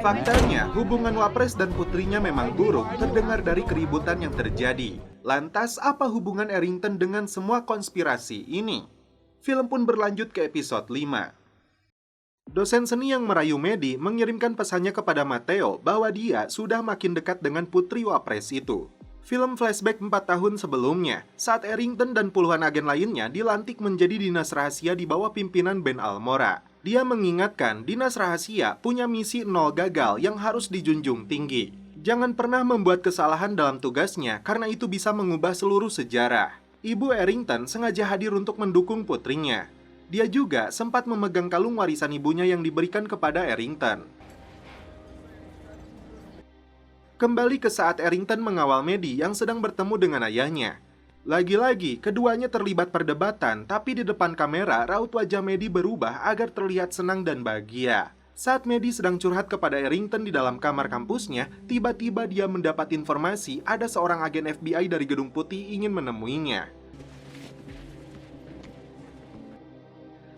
Faktanya, hubungan Wapres dan putrinya memang buruk terdengar dari keributan yang terjadi. Lantas, apa hubungan Arrington dengan semua konspirasi ini? Film pun berlanjut ke episode 5. Dosen seni yang merayu Maddie mengirimkan pesannya kepada Matteo bahwa dia sudah makin dekat dengan putri Wapres itu. Film flashback 4 tahun sebelumnya, saat Arrington dan puluhan agen lainnya dilantik menjadi dinas rahasia di bawah pimpinan Ben Almora. Dia mengingatkan dinas rahasia punya misi 0 gagal yang harus dijunjung tinggi. Jangan pernah membuat kesalahan dalam tugasnya karena itu bisa mengubah seluruh sejarah. Ibu Arrington sengaja hadir untuk mendukung putrinya. Dia juga sempat memegang kalung warisan ibunya yang diberikan kepada Arrington. Kembali ke saat Arrington mengawal Maddie yang sedang bertemu dengan ayahnya. Lagi-lagi, keduanya terlibat perdebatan, tapi di depan kamera, raut wajah Maddie berubah agar terlihat senang dan bahagia. Saat Maddie sedang curhat kepada Arrington di dalam kamar kampusnya, tiba-tiba dia mendapat informasi ada seorang agen FBI dari Gedung Putih ingin menemuinya.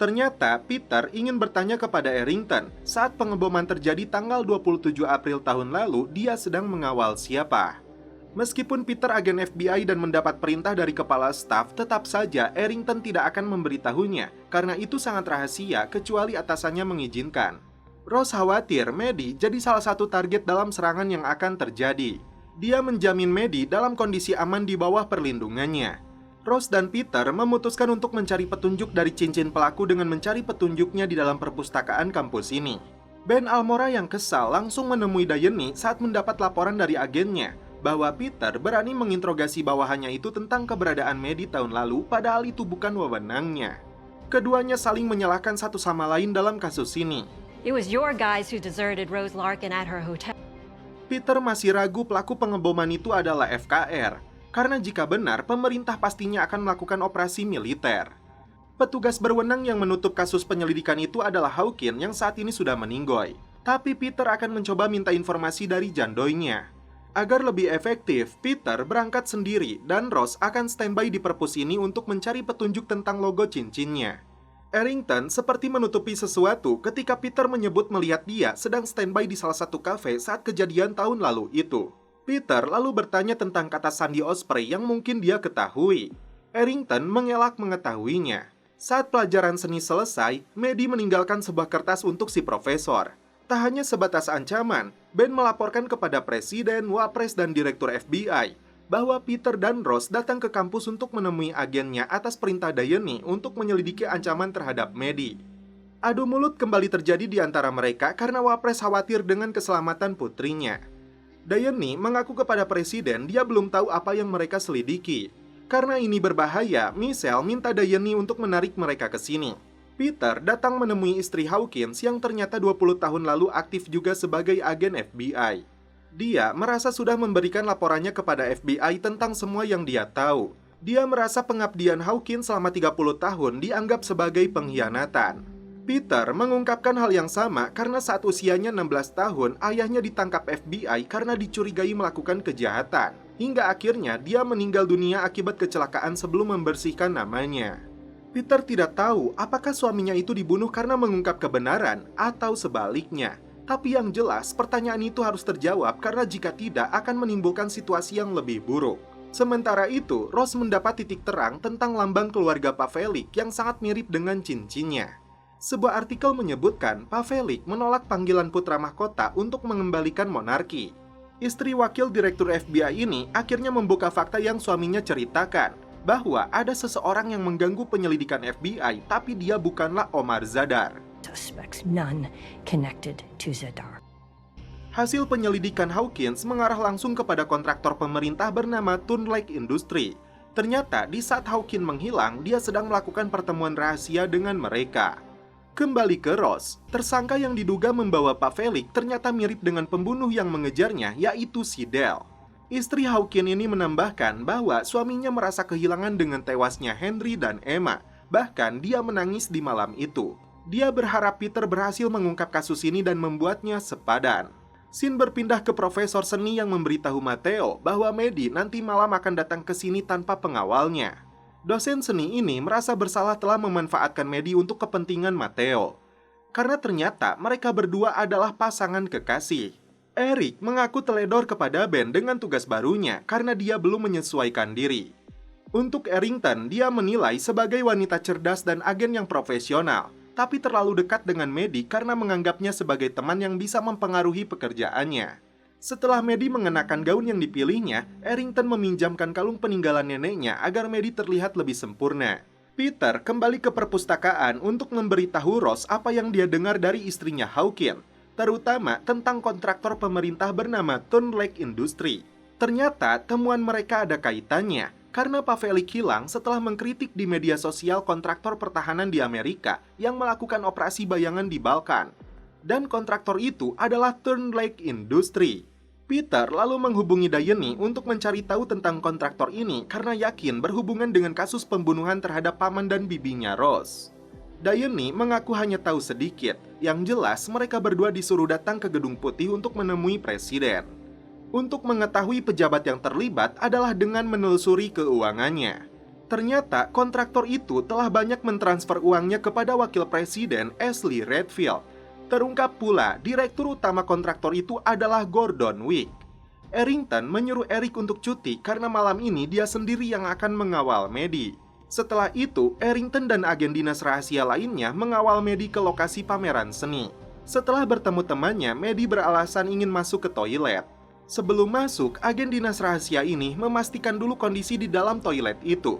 Ternyata Peter ingin bertanya kepada Arrington, saat pengeboman terjadi tanggal 27 April tahun lalu, dia sedang mengawal siapa. Meskipun Peter agen FBI dan mendapat perintah dari kepala staf, tetap saja Arrington tidak akan memberitahunya, karena itu sangat rahasia kecuali atasannya mengizinkan. Rose khawatir Maddie jadi salah satu target dalam serangan yang akan terjadi. Dia menjamin Maddie dalam kondisi aman di bawah perlindungannya. Rose dan Peter memutuskan untuk mencari petunjuk dari cincin pelaku dengan mencari petunjuknya di dalam perpustakaan kampus ini. Ben Almora yang kesal langsung menemui Diane saat mendapat laporan dari agennya bahwa Peter berani menginterogasi bawahannya itu tentang keberadaan Maddie tahun lalu padahal itu bukan wewenangnya. Keduanya saling menyalahkan satu sama lain dalam kasus ini. It was your guys who deserted Rose Larkin at her hotel. Peter masih ragu pelaku pengeboman itu adalah FKR. Karena jika benar, pemerintah pastinya akan melakukan operasi militer. Petugas berwenang yang menutup kasus penyelidikan itu adalah Hawkins yang saat ini sudah meninggoy. tapi Peter akan mencoba minta informasi dari Jandoynya. Agar lebih efektif, Peter berangkat sendiri dan Ross akan standby di perpus ini untuk mencari petunjuk tentang logo cincinnya. Errington seperti menutupi sesuatu ketika Peter menyebut melihat dia sedang standby di salah satu kafe saat kejadian tahun lalu itu. Peter lalu bertanya tentang kata Sandy Osprey yang mungkin dia ketahui. Errington mengelak mengetahuinya. Saat pelajaran seni selesai, Maddie meninggalkan sebuah kertas untuk si profesor. Tak hanya sebatas ancaman, Ben melaporkan kepada Presiden, Wapres, dan Direktur FBI bahwa Peter dan Ross datang ke kampus untuk menemui agennya atas perintah Diane untuk menyelidiki ancaman terhadap Maddie. Adu mulut kembali terjadi di antara mereka karena Wapres khawatir dengan keselamatan putrinya. Diane mengaku kepada Presiden dia belum tahu apa yang mereka selidiki. Karena ini berbahaya, Michelle minta Diane untuk menarik mereka ke sini. Peter datang menemui istri Hawkins yang ternyata 20 tahun lalu aktif juga sebagai agen FBI. Dia merasa sudah memberikan laporannya kepada FBI tentang semua yang dia tahu. Dia merasa pengabdian Hawkins selama 30 tahun dianggap sebagai pengkhianatan. Peter mengungkapkan hal yang sama karena saat usianya 16 tahun, ayahnya ditangkap FBI karena dicurigai melakukan kejahatan. Hingga akhirnya dia meninggal dunia akibat kecelakaan sebelum membersihkan namanya. Peter tidak tahu apakah suaminya itu dibunuh karena mengungkap kebenaran atau sebaliknya. Tapi yang jelas, pertanyaan itu harus terjawab karena jika tidak akan menimbulkan situasi yang lebih buruk. Sementara itu, Ross mendapat titik terang tentang lambang keluarga Pavelic yang sangat mirip dengan cincinnya. Sebuah artikel menyebutkan Pavelic menolak panggilan putra mahkota untuk mengembalikan monarki. Istri wakil direktur FBI ini akhirnya membuka fakta yang suaminya ceritakan, bahwa ada seseorang yang mengganggu penyelidikan FBI, tapi dia bukanlah Omar Zadar. Suspects none connected to Zadar. Hasil penyelidikan Hawkins mengarah langsung kepada kontraktor pemerintah bernama Toon Lake Industry. Ternyata di saat Hawkins menghilang, dia sedang melakukan pertemuan rahasia dengan mereka. Kembali ke Ross, tersangka yang diduga membawa Pavelic ternyata mirip dengan pembunuh yang mengejarnya, yaitu si Dell. Istri Hawkins ini menambahkan bahwa suaminya merasa kehilangan dengan tewasnya Henry dan Emma. Bahkan dia menangis di malam itu. Dia berharap Peter berhasil mengungkap kasus ini dan membuatnya sepadan. Scene berpindah ke profesor seni yang memberitahu Matteo bahwa Maddie nanti malam akan datang ke sini tanpa pengawalnya. Dosen seni ini merasa bersalah telah memanfaatkan Maddie untuk kepentingan Matteo. Karena ternyata mereka berdua adalah pasangan kekasih. Eric mengaku teledor kepada Ben dengan tugas barunya karena dia belum menyesuaikan diri. Untuk Errington, dia menilai sebagai wanita cerdas dan agen yang profesional, tapi terlalu dekat dengan Maddie karena menganggapnya sebagai teman yang bisa mempengaruhi pekerjaannya. Setelah Maddie mengenakan gaun yang dipilihnya, Errington meminjamkan kalung peninggalan neneknya agar Maddie terlihat lebih sempurna. Peter kembali ke perpustakaan untuk memberitahu Ross apa yang dia dengar dari istrinya Hawkins, terutama tentang kontraktor pemerintah bernama Toon Lake Industry. Ternyata temuan mereka ada kaitannya, karena Pavelic hilang setelah mengkritik di media sosial kontraktor pertahanan di Amerika yang melakukan operasi bayangan di Balkan. Dan kontraktor itu adalah Toon Lake Industry. Peter lalu menghubungi Diane untuk mencari tahu tentang kontraktor ini karena yakin berhubungan dengan kasus pembunuhan terhadap paman dan bibinya Ross. Diane mengaku hanya tahu sedikit. Yang jelas, mereka berdua disuruh datang ke Gedung Putih untuk menemui Presiden. Untuk mengetahui pejabat yang terlibat adalah dengan menelusuri keuangannya. Ternyata kontraktor itu telah banyak mentransfer uangnya kepada Wakil Presiden Ashley Redfield. Terungkap pula, direktur utama kontraktor itu adalah Gordon Wick. Errington menyuruh Eric untuk cuti karena malam ini dia sendiri yang akan mengawal Maddie. Setelah itu, Errington dan agen dinas rahasia lainnya mengawal Maddie ke lokasi pameran seni. Setelah bertemu temannya, Maddie beralasan ingin masuk ke toilet. Sebelum masuk, agen dinas rahasia ini memastikan dulu kondisi di dalam toilet itu.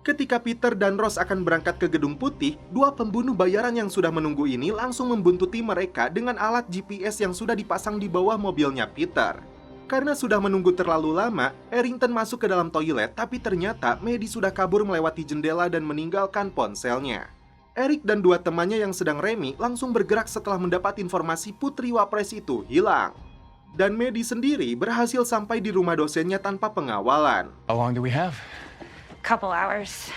Ketika Peter dan Ross akan berangkat ke Gedung Putih, dua pembunuh bayaran yang sudah menunggu ini langsung membuntuti mereka dengan alat GPS yang sudah dipasang di bawah mobilnya Peter. Karena sudah menunggu terlalu lama, Errington masuk ke dalam toilet, tapi ternyata Maddie sudah kabur melewati jendela dan meninggalkan ponselnya. Eric dan dua temannya yang sedang remi langsung bergerak setelah mendapat informasi putri Wapres itu hilang. Dan Maddie sendiri berhasil sampai di rumah dosennya tanpa pengawalan. How long do we have? Couple hours.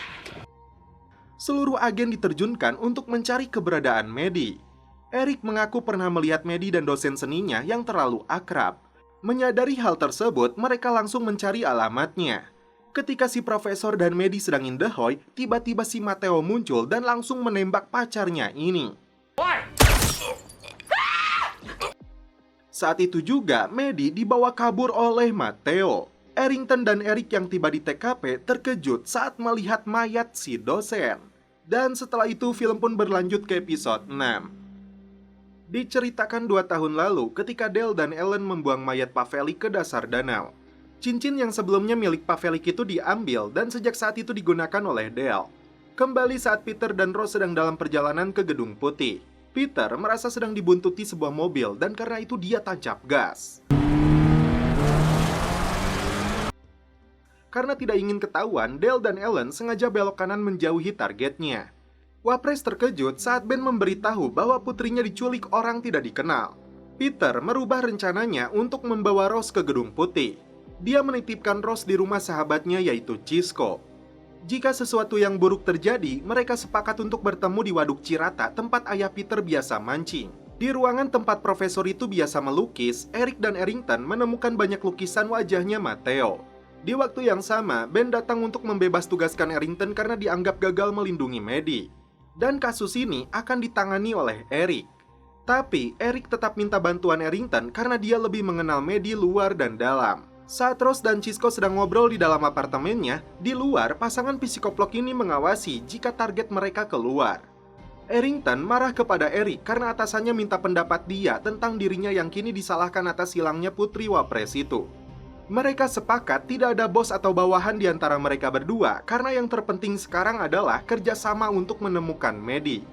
Seluruh agen diterjunkan untuk mencari keberadaan Maddie. Eric mengaku pernah melihat Maddie dan dosen seninya yang terlalu akrab. Menyadari hal tersebut, mereka langsung mencari alamatnya. Ketika si profesor dan Maddie sedang indahoy, tiba-tiba si Matteo muncul dan langsung menembak pacarnya ini. Saat itu juga, Maddie dibawa kabur oleh Matteo. Errington dan Eric yang tiba di TKP terkejut saat melihat mayat si dosen. Dan setelah itu, film pun berlanjut ke episode 6. Diceritakan 2 tahun lalu ketika Dale dan Ellen membuang mayat Pavelic ke dasar danau. Cincin yang sebelumnya milik Pavelic itu diambil dan sejak saat itu digunakan oleh Dale. Kembali saat Peter dan Rose sedang dalam perjalanan ke Gedung Putih. Peter merasa sedang dibuntuti sebuah mobil dan karena itu dia tancap gas. Karena tidak ingin ketahuan, Dale dan Ellen sengaja belok kanan menjauhi targetnya. Wapres terkejut saat Ben memberitahu bahwa putrinya diculik orang tidak dikenal. Peter merubah rencananya untuk membawa Rose ke Gedung Putih. Dia menitipkan Rose di rumah sahabatnya yaitu Cisco. Jika sesuatu yang buruk terjadi, mereka sepakat untuk bertemu di Waduk Cirata, tempat ayah Peter biasa mancing. Di ruangan tempat profesor itu biasa melukis, Eric dan Errington menemukan banyak lukisan wajahnya Matteo. Di waktu yang sama, Ben datang untuk membebas tugaskan Errington karena dianggap gagal melindungi Maddie. Dan kasus ini akan ditangani oleh Eric. Tapi, Eric tetap minta bantuan Errington karena dia lebih mengenal Maddie luar dan dalam. Saat Rose dan Cisco sedang ngobrol di dalam apartemennya, di luar pasangan psikoplok ini mengawasi jika target mereka keluar. Errington marah kepada Eric karena atasannya minta pendapat dia tentang dirinya yang kini disalahkan atas hilangnya putri Wapres itu. Mereka sepakat tidak ada bos atau bawahan di antara mereka berdua karena yang terpenting sekarang adalah kerjasama untuk menemukan Maddie.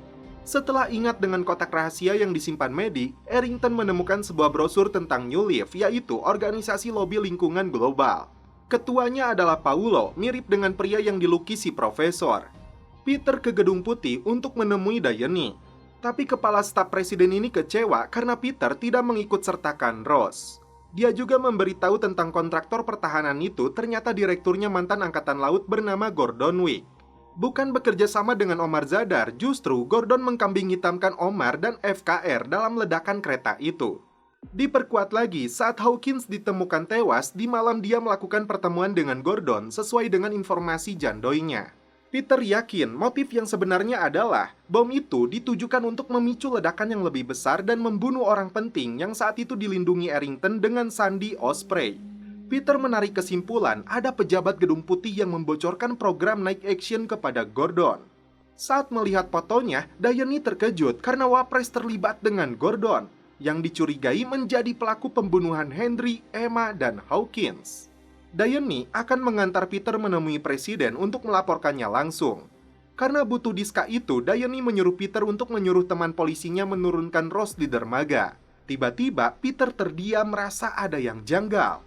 Setelah ingat dengan kotak rahasia yang disimpan Maddie, Errington menemukan sebuah brosur tentang New Leaf, yaitu organisasi lobi lingkungan global. Ketuanya adalah Paulo, mirip dengan pria yang dilukis si profesor. Peter ke Gedung Putih untuk menemui Diane. Tapi kepala staf presiden ini kecewa karena Peter tidak mengikut sertakan Rose. Dia juga memberitahu tentang kontraktor pertahanan itu ternyata direkturnya mantan angkatan laut bernama Gordon Wick. Bukan bekerja sama dengan Omar Zadar, justru Gordon mengkambing hitamkan Omar dan FKR dalam ledakan kereta itu. Diperkuat lagi saat Hawkins ditemukan tewas, di malam dia melakukan pertemuan dengan Gordon sesuai dengan informasi jandoinya. Peter yakin motif yang sebenarnya adalah bom itu ditujukan untuk memicu ledakan yang lebih besar dan membunuh orang penting yang saat itu dilindungi Errington dengan sandi Osprey. Peter menarik kesimpulan ada pejabat Gedung Putih yang membocorkan program Night Action kepada Gordon. Saat melihat fotonya, Diane terkejut karena Wapres terlibat dengan Gordon, yang dicurigai menjadi pelaku pembunuhan Henry, Emma, dan Hawkins. Diane akan mengantar Peter menemui presiden untuk melaporkannya langsung. Karena butuh diska itu, Diane menyuruh Peter untuk menyuruh teman polisinya menurunkan Rose di dermaga. Tiba-tiba, Peter terdiam merasa ada yang janggal.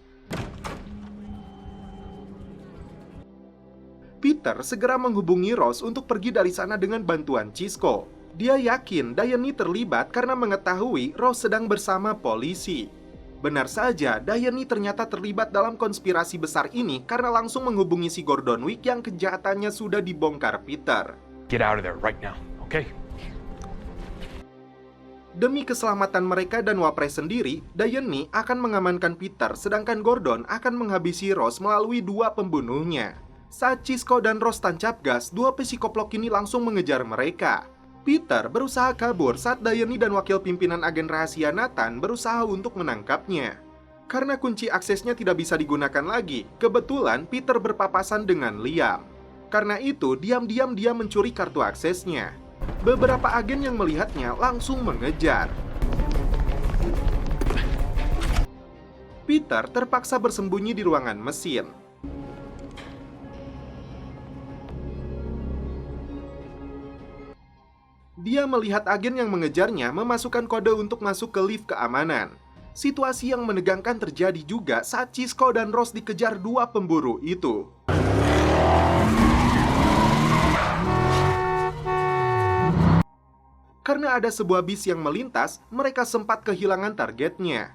Peter segera menghubungi Rose untuk pergi dari sana dengan bantuan Cisco. Dia yakin Diane terlibat karena mengetahui Rose sedang bersama polisi. Benar saja, Diane ternyata terlibat dalam konspirasi besar ini karena langsung menghubungi si Gordon Wick yang kejahatannya sudah dibongkar Peter. Get out of there right now, okay? Demi keselamatan mereka dan Wapres sendiri, Diane akan mengamankan Peter, sedangkan Gordon akan menghabisi Rose melalui 2 pembunuhnya. Saat Cisco dan Rose tancap gas, 2 psikoplok ini langsung mengejar mereka. Peter berusaha kabur saat Diane dan wakil pimpinan agen rahasia Nathan berusaha untuk menangkapnya. Karena kunci aksesnya tidak bisa digunakan lagi, kebetulan Peter berpapasan dengan Liam. Karena itu, diam-diam dia mencuri kartu aksesnya. Beberapa agen yang melihatnya langsung mengejar. Peter terpaksa bersembunyi di ruangan mesin. Dia melihat agen yang mengejarnya memasukkan kode untuk masuk ke lift keamanan. Situasi yang menegangkan terjadi juga saat Cisco dan Rose dikejar 2 pemburu itu. Karena ada sebuah bis yang melintas, mereka sempat kehilangan targetnya.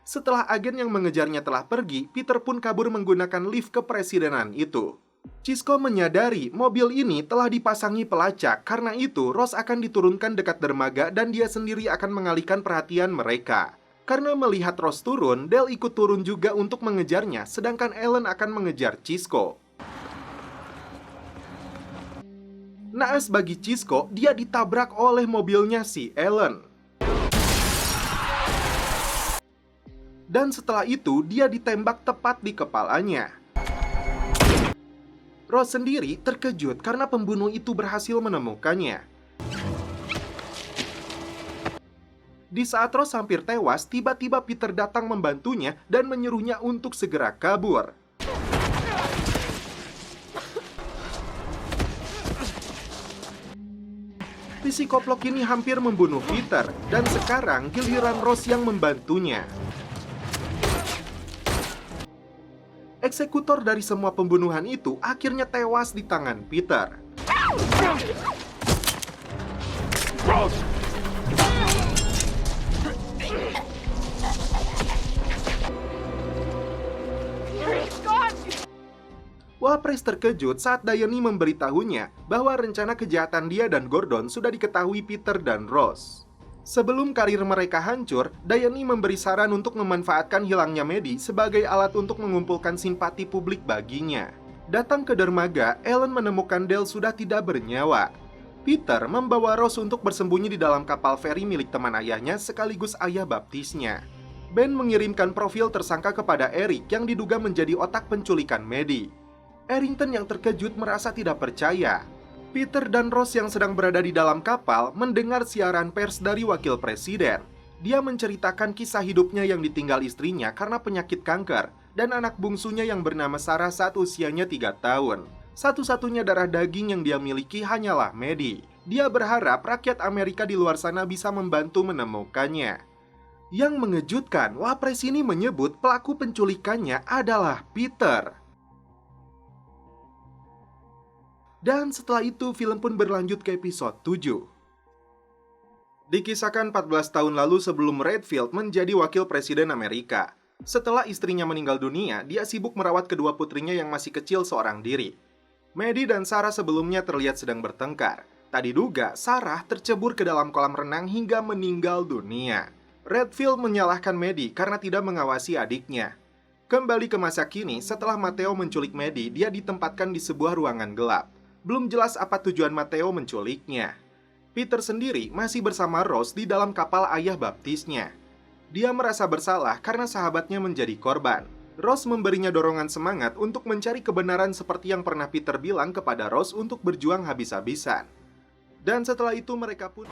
Setelah agen yang mengejarnya telah pergi, Peter pun kabur menggunakan lift kepresidenan itu. Cisco menyadari mobil ini telah dipasangi pelacak, karena itu Ross akan diturunkan dekat dermaga dan dia sendiri akan mengalihkan perhatian mereka. Karena melihat Ross turun, Dale ikut turun juga untuk mengejarnya, sedangkan Ellen akan mengejar Cisco. Naas bagi Cisco, dia ditabrak oleh mobilnya si Ellen. Dan setelah itu, dia ditembak tepat di kepalanya. Ross sendiri terkejut karena pembunuh itu berhasil menemukannya. Di saat Ross hampir tewas, tiba-tiba Peter datang membantunya dan menyuruhnya untuk segera kabur. Psikoplok ini hampir membunuh Peter, dan sekarang giliran Ross yang membantunya. Eksekutor dari semua pembunuhan itu akhirnya tewas di tangan Peter. Wapres terkejut saat Diane memberitahunya bahwa rencana kejahatan dia dan Gordon sudah diketahui Peter dan Ross. Sebelum karir mereka hancur, Diane memberi saran untuk memanfaatkan hilangnya Maddie sebagai alat untuk mengumpulkan simpati publik baginya. Datang ke dermaga, Ellen menemukan Dale sudah tidak bernyawa. Peter membawa Ross untuk bersembunyi di dalam kapal feri milik teman ayahnya sekaligus ayah baptisnya. Ben mengirimkan profil tersangka kepada Eric yang diduga menjadi otak penculikan Maddie. Errington yang terkejut merasa tidak percaya. Peter dan Ross yang sedang berada di dalam kapal mendengar siaran pers dari wakil presiden. Dia menceritakan kisah hidupnya yang ditinggal istrinya karena penyakit kanker dan anak bungsunya yang bernama Sarah saat usianya 3 tahun. Satu-satunya darah daging yang dia miliki hanyalah Maddie. Dia berharap rakyat Amerika di luar sana bisa membantu menemukannya. Yang mengejutkan, Wapres ini menyebut pelaku penculikannya adalah Peter. Dan setelah itu, film pun berlanjut ke episode 7. Dikisahkan 14 tahun lalu sebelum Redfield menjadi wakil presiden Amerika. Setelah istrinya meninggal dunia, dia sibuk merawat kedua putrinya yang masih kecil seorang diri. Maddie dan Sarah sebelumnya terlihat sedang bertengkar. Tak diduga, Sarah tercebur ke dalam kolam renang hingga meninggal dunia. Redfield menyalahkan Maddie karena tidak mengawasi adiknya. Kembali ke masa kini, setelah Matteo menculik Maddie, dia ditempatkan di sebuah ruangan gelap. Belum jelas apa tujuan Matteo menculiknya. Peter sendiri masih bersama Ross di dalam kapal ayah baptisnya. Dia merasa bersalah karena sahabatnya menjadi korban. Ross memberinya dorongan semangat untuk mencari kebenaran seperti yang pernah Peter bilang kepada Ross untuk berjuang habis-habisan. Dan setelah itu mereka pun...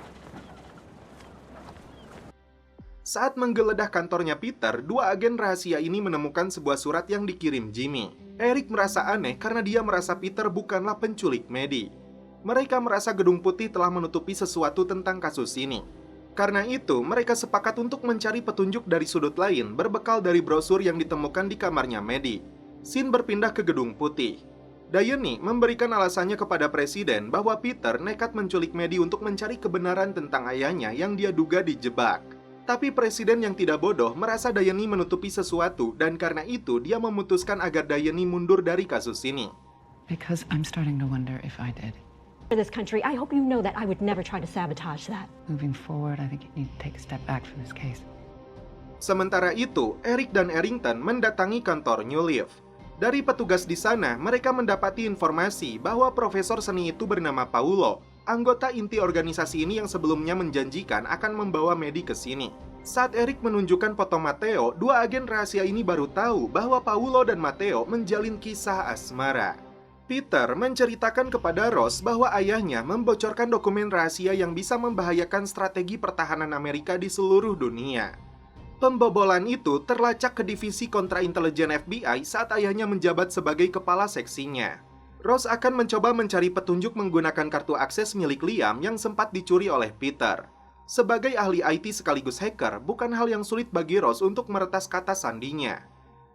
Saat menggeledah kantornya Peter, dua agen rahasia ini menemukan sebuah surat yang dikirim Jimmy. Eric merasa aneh karena dia merasa Peter bukanlah penculik Maddie. Mereka merasa Gedung Putih telah menutupi sesuatu tentang kasus ini. Karena itu, mereka sepakat untuk mencari petunjuk dari sudut lain berbekal dari brosur yang ditemukan di kamarnya Maddie. Scene berpindah ke Gedung Putih. Diane memberikan alasannya kepada presiden bahwa Peter nekat menculik Maddie untuk mencari kebenaran tentang ayahnya yang dia duga dijebak. Tapi presiden yang tidak bodoh merasa Diane menutupi sesuatu dan karena itu dia memutuskan agar Diane mundur dari kasus ini. Because I'm starting to wonder if I did. For this country, I hope you know that I would never try to sabotage that. Moving forward, I think you need to take a step back from this case. Sementara itu, Eric dan Errington mendatangi kantor New Leaf. Dari petugas di sana, mereka mendapati informasi bahwa profesor seni itu bernama Paulo, anggota inti organisasi ini yang sebelumnya menjanjikan akan membawa Maddie ke sini. Saat Eric menunjukkan foto Matteo, dua agen rahasia ini baru tahu bahwa Paulo dan Matteo menjalin kisah asmara. Peter menceritakan kepada Ross bahwa ayahnya membocorkan dokumen rahasia yang bisa membahayakan strategi pertahanan Amerika di seluruh dunia. Pembobolan itu terlacak ke divisi kontraintelijen FBI saat ayahnya menjabat sebagai kepala seksinya. Ross akan mencoba mencari petunjuk menggunakan kartu akses milik Liam yang sempat dicuri oleh Peter. Sebagai ahli IT sekaligus hacker, bukan hal yang sulit bagi Ross untuk meretas kata sandinya.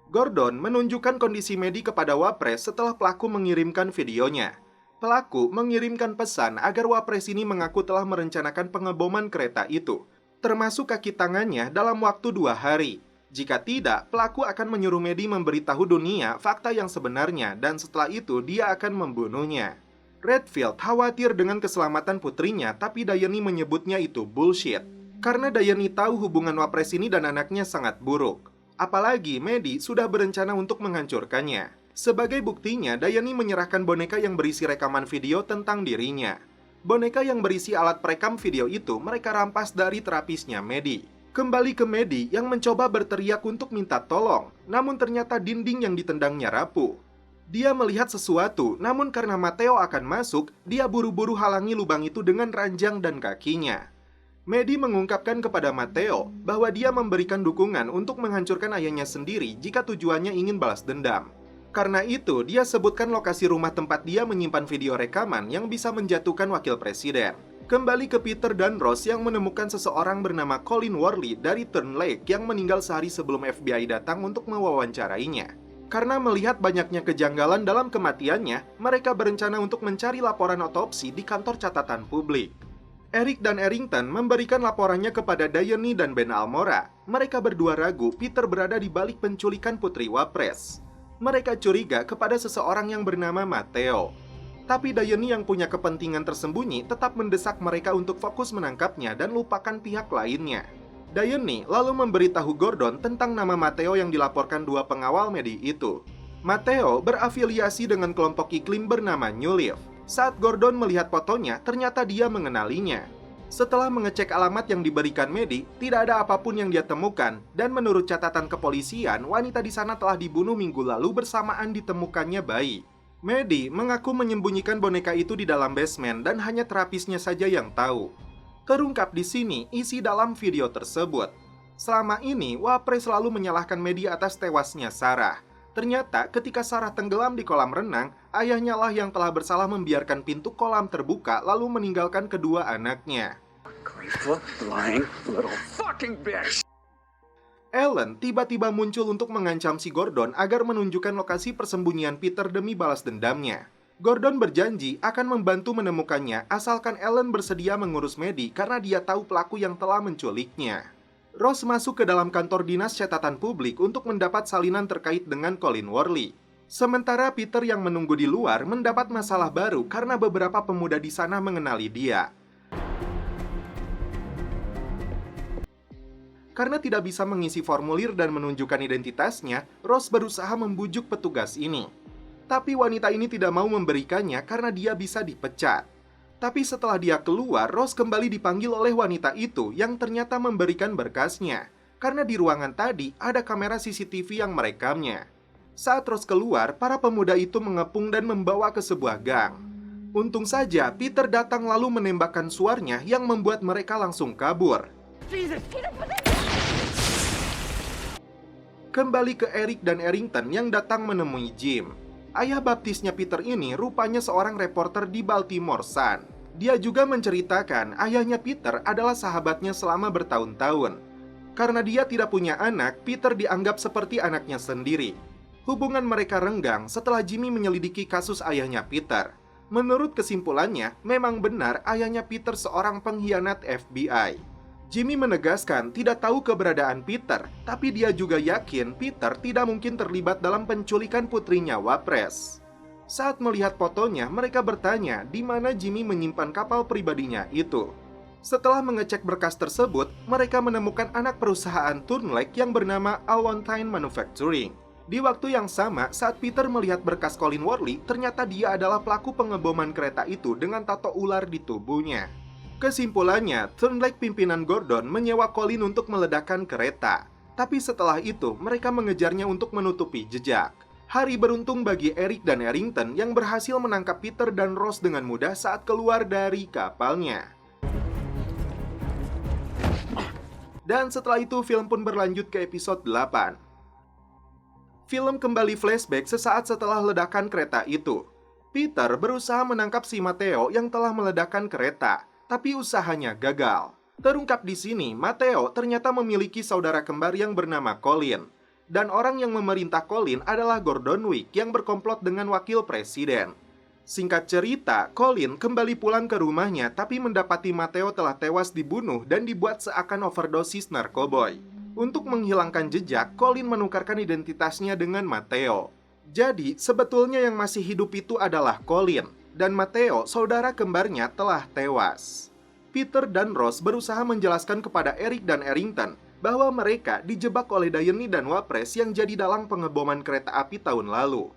Gordon menunjukkan kondisi Maddie kepada Wapres setelah pelaku mengirimkan videonya. Pelaku mengirimkan pesan agar Wapres ini mengaku telah merencanakan pengeboman kereta itu, termasuk kaki tangannya dalam waktu 2 hari. Jika tidak, pelaku akan menyuruh Maddie memberitahu dunia fakta yang sebenarnya dan setelah itu dia akan membunuhnya. Redfield khawatir dengan keselamatan putrinya, tapi Diane menyebutnya itu bullshit. Karena Diane tahu hubungan Wapres ini dan anaknya sangat buruk. Apalagi Maddie sudah berencana untuk menghancurkannya. Sebagai buktinya, Diane menyerahkan boneka yang berisi rekaman video tentang dirinya. Boneka yang berisi alat perekam video itu mereka rampas dari terapisnya Maddie. Kembali ke Maddie yang mencoba berteriak untuk minta tolong, namun ternyata dinding yang ditendangnya rapuh. Dia melihat sesuatu, namun karena Matteo akan masuk, dia buru-buru halangi lubang itu dengan ranjang dan kakinya. Maddie mengungkapkan kepada Matteo bahwa dia memberikan dukungan untuk menghancurkan ayahnya sendiri jika tujuannya ingin balas dendam. Karena itu, dia sebutkan lokasi rumah tempat dia menyimpan video rekaman yang bisa menjatuhkan wakil presiden. Kembali ke Peter dan Rose yang menemukan seseorang bernama Colin Worley dari Turn Lake yang meninggal sehari sebelum FBI datang untuk mewawancarainya. Karena melihat banyaknya kejanggalan dalam kematiannya, mereka berencana untuk mencari laporan otopsi di kantor catatan publik. Eric dan Errington memberikan laporannya kepada Diane dan Ben Almora. Mereka berdua ragu Peter berada di balik penculikan putri Wapres. Mereka curiga kepada seseorang yang bernama Matteo. Tapi Diane yang punya kepentingan tersembunyi tetap mendesak mereka untuk fokus menangkapnya dan lupakan pihak lainnya. Diane lalu memberitahu Gordon tentang nama Matteo yang dilaporkan dua pengawal Maddie itu. Matteo berafiliasi dengan kelompok iklim bernama New Leaf. Saat Gordon melihat fotonya, ternyata dia mengenalinya. Setelah mengecek alamat yang diberikan Maddie, tidak ada apapun yang dia temukan, dan menurut catatan kepolisian, wanita di sana telah dibunuh minggu lalu bersamaan ditemukannya bayi. Maddie mengaku menyembunyikan boneka itu di dalam basement dan hanya terapisnya saja yang tahu. Terungkap di sini isi dalam video tersebut. Selama ini, Wapres selalu menyalahkan Maddie atas tewasnya Sarah. Ternyata ketika Sarah tenggelam di kolam renang, ayahnya lah yang telah bersalah membiarkan pintu kolam terbuka lalu meninggalkan kedua anaknya. Ellen tiba-tiba muncul untuk mengancam si Gordon agar menunjukkan lokasi persembunyian Peter demi balas dendamnya. Gordon berjanji akan membantu menemukannya asalkan Ellen bersedia mengurus Maddie karena dia tahu pelaku yang telah menculiknya. Rose masuk ke dalam kantor dinas catatan publik untuk mendapat salinan terkait dengan Colin Worley. Sementara Peter yang menunggu di luar mendapat masalah baru karena beberapa pemuda di sana mengenali dia. Karena tidak bisa mengisi formulir dan menunjukkan identitasnya, Rose berusaha membujuk petugas ini. Tapi wanita ini tidak mau memberikannya karena dia bisa dipecat. Tapi setelah dia keluar, Rose kembali dipanggil oleh wanita itu yang ternyata memberikan berkasnya. Karena di ruangan tadi ada kamera CCTV yang merekamnya. Saat Rose keluar, para pemuda itu mengepung dan membawa ke sebuah gang. Untung saja Peter datang lalu menembakkan suarnya yang membuat mereka langsung kabur. Kembali ke Eric dan Errington yang datang menemui Jim. Ayah baptisnya Peter ini rupanya seorang reporter di Baltimore Sun. Dia juga menceritakan ayahnya Peter adalah sahabatnya selama bertahun-tahun. Karena dia tidak punya anak, Peter dianggap seperti anaknya sendiri. Hubungan mereka renggang setelah Jimmy menyelidiki kasus ayahnya Peter. Menurut kesimpulannya, memang benar ayahnya Peter seorang pengkhianat FBI. Jimmy menegaskan tidak tahu keberadaan Peter, tapi dia juga yakin Peter tidak mungkin terlibat dalam penculikan putrinya Wapres. Saat melihat fotonya, mereka bertanya di mana Jimmy menyimpan kapal pribadinya itu. Setelah mengecek berkas tersebut, mereka menemukan anak perusahaan Turn Lake yang bernama Alwantine Manufacturing. Di waktu yang sama, saat Peter melihat berkas Colin Worley, ternyata dia adalah pelaku pengeboman kereta itu dengan tato ular di tubuhnya. Kesimpulannya, Turn Lake pimpinan Gordon menyewa Colin untuk meledakkan kereta. Tapi setelah itu, mereka mengejarnya untuk menutupi jejak. Hari beruntung bagi Eric dan Errington yang berhasil menangkap Peter dan Rose dengan mudah saat keluar dari kapalnya. Dan setelah itu, film pun berlanjut ke episode 8. Film kembali flashback sesaat setelah ledakan kereta itu. Peter berusaha menangkap si Matteo yang telah meledakkan kereta. Tapi usahanya gagal. Terungkap di sini, Matteo ternyata memiliki saudara kembar yang bernama Colin. Dan orang yang memerintah Colin adalah Gordon Wick yang berkomplot dengan wakil presiden. Singkat cerita, Colin kembali pulang ke rumahnya tapi mendapati Matteo telah tewas dibunuh dan dibuat seakan overdosis narkoboy. Untuk menghilangkan jejak, Colin menukarkan identitasnya dengan Matteo. Jadi, sebetulnya yang masih hidup itu adalah Colin, dan Matteo, saudara kembarnya, telah tewas. Peter dan Rose berusaha menjelaskan kepada Eric dan Errington bahwa mereka dijebak oleh Diane dan Wapres yang jadi dalang pengeboman kereta api tahun lalu.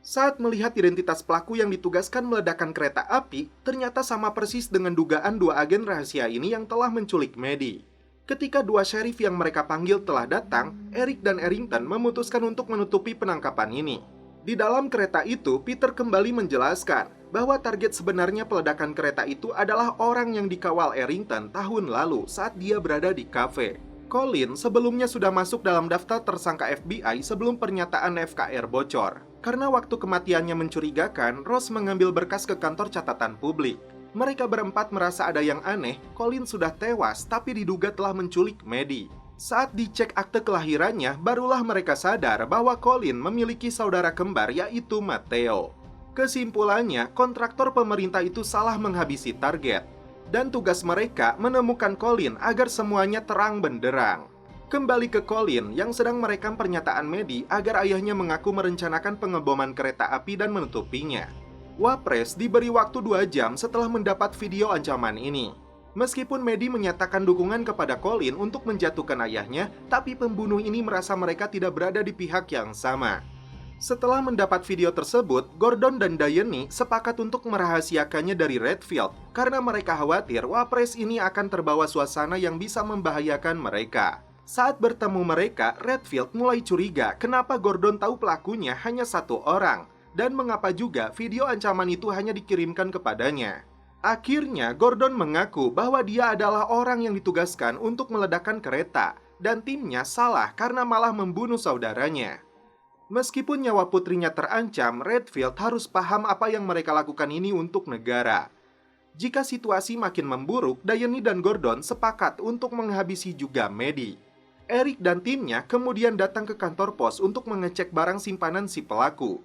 Saat melihat identitas pelaku yang ditugaskan meledakkan kereta api, ternyata sama persis dengan dugaan dua agen rahasia ini yang telah menculik Maddie. Ketika dua sheriff yang mereka panggil telah datang, Eric dan Errington memutuskan untuk menutupi penangkapan ini. Di dalam kereta itu, Peter kembali menjelaskan bahwa target sebenarnya peledakan kereta itu adalah orang yang dikawal Errington tahun lalu saat dia berada di kafe. Colin sebelumnya sudah masuk dalam daftar tersangka FBI sebelum pernyataan FKR bocor. Karena waktu kematiannya mencurigakan, Rose mengambil berkas ke kantor catatan publik. Mereka berempat merasa ada yang aneh, Colin sudah tewas tapi diduga telah menculik Maddie. Saat dicek akte kelahirannya, barulah mereka sadar bahwa Colin memiliki saudara kembar yaitu Matteo. Kesimpulannya, kontraktor pemerintah itu salah menghabisi target. Dan tugas mereka menemukan Colin agar semuanya terang benderang. Kembali ke Colin yang sedang merekam pernyataan Maddie agar ayahnya mengaku merencanakan pengeboman kereta api dan menutupinya. Wapres diberi waktu 2 jam setelah mendapat video ancaman ini. Meskipun Maddie menyatakan dukungan kepada Colin untuk menjatuhkan ayahnya, tapi pembunuh ini merasa mereka tidak berada di pihak yang sama. Setelah mendapat video tersebut, Gordon dan Diane sepakat untuk merahasiakannya dari Redfield karena mereka khawatir Wapres ini akan terbawa suasana yang bisa membahayakan mereka. Saat bertemu mereka, Redfield mulai curiga kenapa Gordon tahu pelakunya hanya 1 orang. Dan mengapa juga video ancaman itu hanya dikirimkan kepadanya. Akhirnya, Gordon mengaku bahwa dia adalah orang yang ditugaskan untuk meledakkan kereta, dan timnya salah karena malah membunuh saudaranya. Meskipun nyawa putrinya terancam, Redfield harus paham apa yang mereka lakukan ini untuk negara. Jika situasi makin memburuk, Diane dan Gordon sepakat untuk menghabisi juga Maddie. Eric dan timnya kemudian datang ke kantor pos untuk mengecek barang simpanan si pelaku.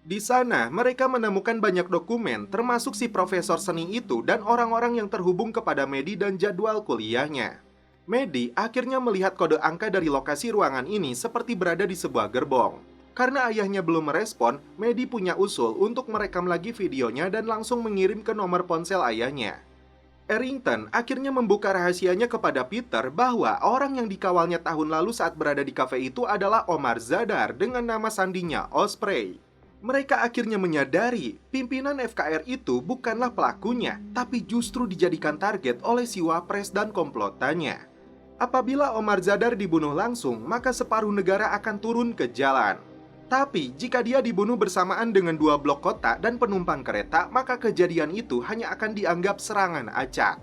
Di sana, mereka menemukan banyak dokumen, termasuk si profesor seni itu dan orang-orang yang terhubung kepada Maddie dan jadwal kuliahnya. Maddie akhirnya melihat kode angka dari lokasi ruangan ini seperti berada di sebuah gerbong. Karena ayahnya belum merespon, Maddie punya usul untuk merekam lagi videonya dan langsung mengirim ke nomor ponsel ayahnya. Errington akhirnya membuka rahasianya kepada Peter bahwa orang yang dikawalnya tahun lalu saat berada di kafe itu adalah Omar Zadar dengan nama sandinya Osprey. Mereka akhirnya menyadari pimpinan FKR itu bukanlah pelakunya, tapi justru dijadikan target oleh si Wapres dan komplotannya. Apabila Omar Zadar dibunuh langsung, maka separuh negara akan turun ke jalan. Tapi jika dia dibunuh bersamaan dengan 2 blok kota dan penumpang kereta, maka kejadian itu hanya akan dianggap serangan acak.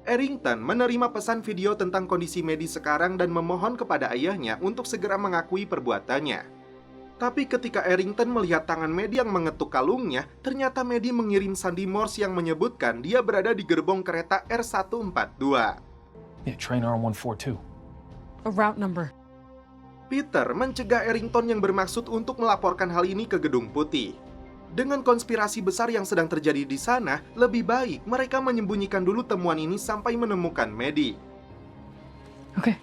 Errington menerima pesan video tentang kondisi Maddie sekarang dan memohon kepada ayahnya untuk segera mengakui perbuatannya. Tapi ketika Errington melihat tangan Maddie yang mengetuk kalungnya, ternyata Maddie mengirim sandi Morse yang menyebutkan dia berada di gerbong kereta R142. Yeah, train R142. A route number. Peter mencegah Errington yang bermaksud untuk melaporkan hal ini ke Gedung Putih. Dengan konspirasi besar yang sedang terjadi di sana, lebih baik mereka menyembunyikan dulu temuan ini sampai menemukan Maddie. Okay.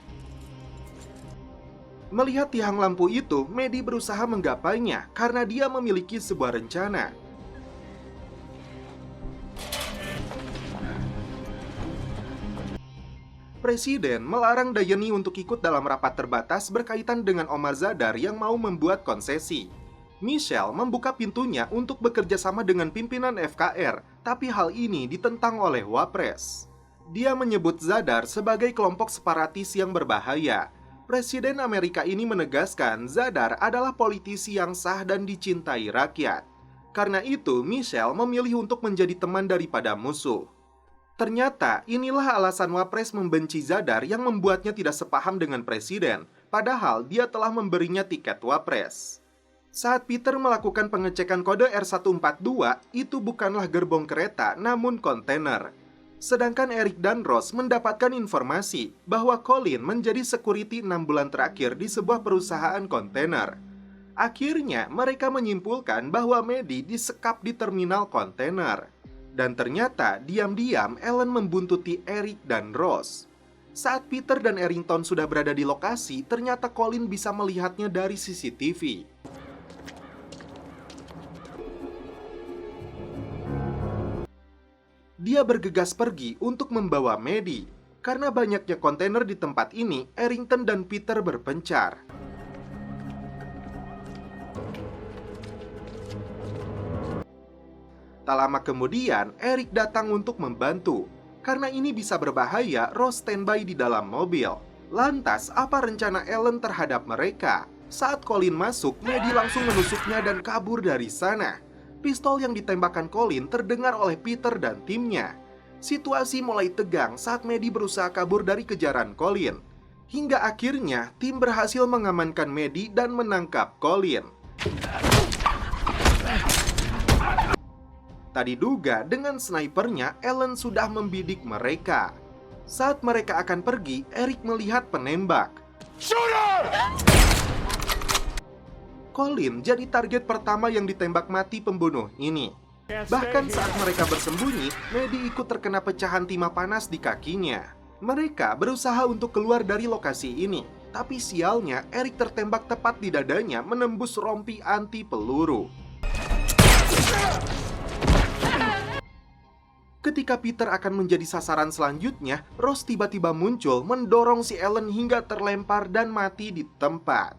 Melihat tiang lampu itu, Maddie berusaha menggapainya karena dia memiliki sebuah rencana. Presiden melarang Diane untuk ikut dalam rapat terbatas berkaitan dengan Omar Zadar yang mau membuat konsesi. Michelle membuka pintunya untuk bekerja sama dengan pimpinan FKR, tapi hal ini ditentang oleh Wapres. Dia menyebut Zadar sebagai kelompok separatis yang berbahaya. Presiden Amerika ini menegaskan Zadar adalah politisi yang sah dan dicintai rakyat. Karena itu, Michelle memilih untuk menjadi teman daripada musuh. Ternyata, inilah alasan Wapres membenci Zadar yang membuatnya tidak sepaham dengan Presiden, padahal dia telah memberinya tiket Wapres. Saat Peter melakukan pengecekan kode R142, itu bukanlah gerbong kereta, namun kontainer. Sedangkan Eric dan Rose mendapatkan informasi bahwa Colin menjadi security 6 bulan terakhir di sebuah perusahaan kontainer. Akhirnya, mereka menyimpulkan bahwa Maddie disekap di terminal kontainer. Dan ternyata, diam-diam Ellen membuntuti Eric dan Rose. Saat Peter dan Errington sudah berada di lokasi, ternyata Colin bisa melihatnya dari CCTV. Dia bergegas pergi untuk membawa Maddie. Karena banyaknya kontainer di tempat ini, Errington dan Peter berpencar. Tak lama kemudian, Eric datang untuk membantu. Karena ini bisa berbahaya, Rose standby di dalam mobil. Lantas, apa rencana Ellen terhadap mereka? Saat Colin masuk, Maddie langsung menusuknya dan kabur dari sana. Pistol yang ditembakkan Colin terdengar oleh Peter dan timnya. Situasi mulai tegang saat Maddie berusaha kabur dari kejaran Colin. Hingga akhirnya, tim berhasil mengamankan Maddie dan menangkap Colin. Tak diduga, dengan snipernya, Ellen sudah membidik mereka. Saat mereka akan pergi, Eric melihat penembak. Shooter! Colin jadi target pertama yang ditembak mati pembunuh ini. Bahkan saat mereka bersembunyi, Maddie ikut terkena pecahan timah panas di kakinya. Mereka berusaha untuk keluar dari lokasi ini. Tapi sialnya, Eric tertembak tepat di dadanya menembus rompi anti peluru. Ketika Peter akan menjadi sasaran selanjutnya, Rose tiba-tiba muncul mendorong si Ellen hingga terlempar dan mati di tempat.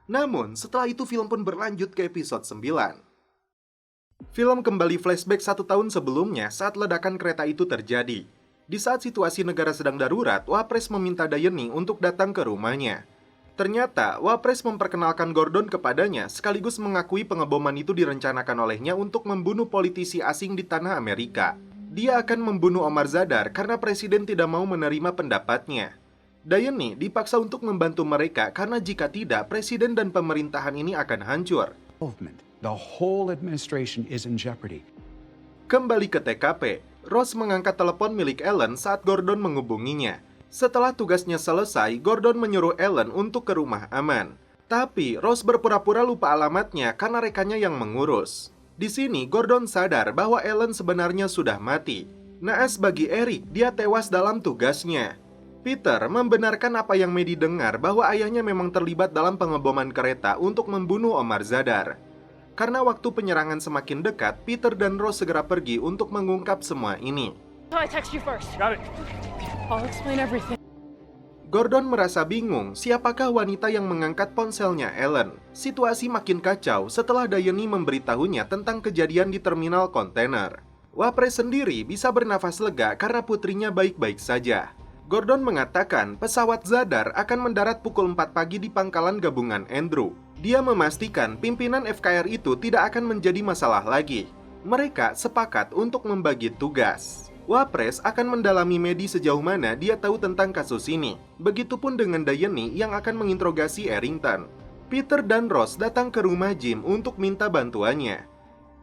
Namun, setelah itu film pun berlanjut ke episode 9. Film kembali flashback 1 tahun sebelumnya saat ledakan kereta itu terjadi. Di saat situasi negara sedang darurat, Wapres meminta Diane untuk datang ke rumahnya. Ternyata, Wapres memperkenalkan Gordon kepadanya sekaligus mengakui pengeboman itu direncanakan olehnya untuk membunuh politisi asing di tanah Amerika. Dia akan membunuh Omar Zadar karena presiden tidak mau menerima pendapatnya. Diane dipaksa untuk membantu mereka karena jika tidak, presiden dan pemerintahan ini akan hancur. The whole administration is in jeopardy. Kembali ke TKP, Rose mengangkat telepon milik Ellen saat Gordon menghubunginya. Setelah tugasnya selesai, Gordon menyuruh Ellen untuk ke rumah aman. Tapi Rose berpura-pura lupa alamatnya karena rekannya yang mengurus. Di sini, Gordon sadar bahwa Ellen sebenarnya sudah mati. Naas bagi Eric, dia tewas dalam tugasnya. Peter membenarkan apa yang Maddie dengar bahwa ayahnya memang terlibat dalam pengeboman kereta untuk membunuh Omar Zadar. Karena waktu penyerangan semakin dekat, Peter dan Rose segera pergi untuk mengungkap semua ini. I text you first. Got it. I'll explain everything. Gordon merasa bingung siapakah wanita yang mengangkat ponselnya Ellen. Situasi makin kacau setelah Diane memberitahunya tentang kejadian di terminal kontainer. Wapres sendiri bisa bernafas lega karena putrinya baik-baik saja. Gordon mengatakan pesawat Zadar akan mendarat pukul 4 pagi di pangkalan gabungan Andrew. Dia memastikan pimpinan FKR itu tidak akan menjadi masalah lagi. Mereka sepakat untuk membagi tugas. Wapres akan mendalami Maddie sejauh mana dia tahu tentang kasus ini. Begitupun dengan Diane yang akan menginterogasi Errington. Peter dan Rose datang ke rumah Jim untuk minta bantuannya.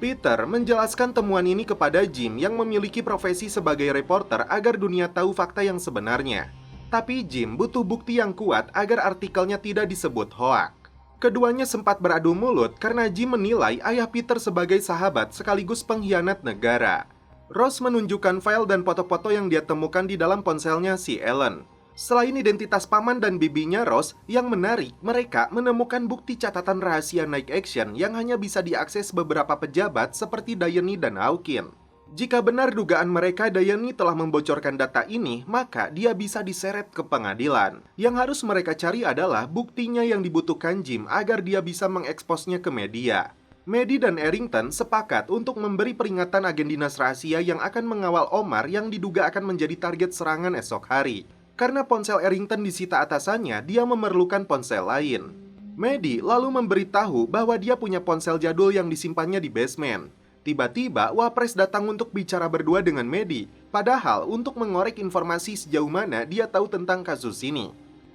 Peter menjelaskan temuan ini kepada Jim yang memiliki profesi sebagai reporter agar dunia tahu fakta yang sebenarnya. Tapi Jim butuh bukti yang kuat agar artikelnya tidak disebut hoak. Keduanya sempat beradu mulut karena Jim menilai ayah Peter sebagai sahabat sekaligus pengkhianat negara. Rose menunjukkan file dan foto-foto yang dia temukan di dalam ponselnya si Ellen. Selain identitas paman dan bibinya Rose, yang menarik, mereka menemukan bukti catatan rahasia Nike Action yang hanya bisa diakses beberapa pejabat seperti Diane dan Hawkins. Jika benar dugaan mereka Diane telah membocorkan data ini, maka dia bisa diseret ke pengadilan. Yang harus mereka cari adalah buktinya yang dibutuhkan Jim agar dia bisa mengeksposnya ke media. Maddie dan Errington sepakat untuk memberi peringatan agen dinas rahasia yang akan mengawal Omar yang diduga akan menjadi target serangan esok hari. Karena ponsel Errington disita atasannya, dia memerlukan ponsel lain. Maddie lalu memberitahu bahwa dia punya ponsel jadul yang disimpannya di basement. Tiba-tiba, Wapres datang untuk bicara berdua dengan Maddie, padahal untuk mengorek informasi sejauh mana dia tahu tentang kasus ini.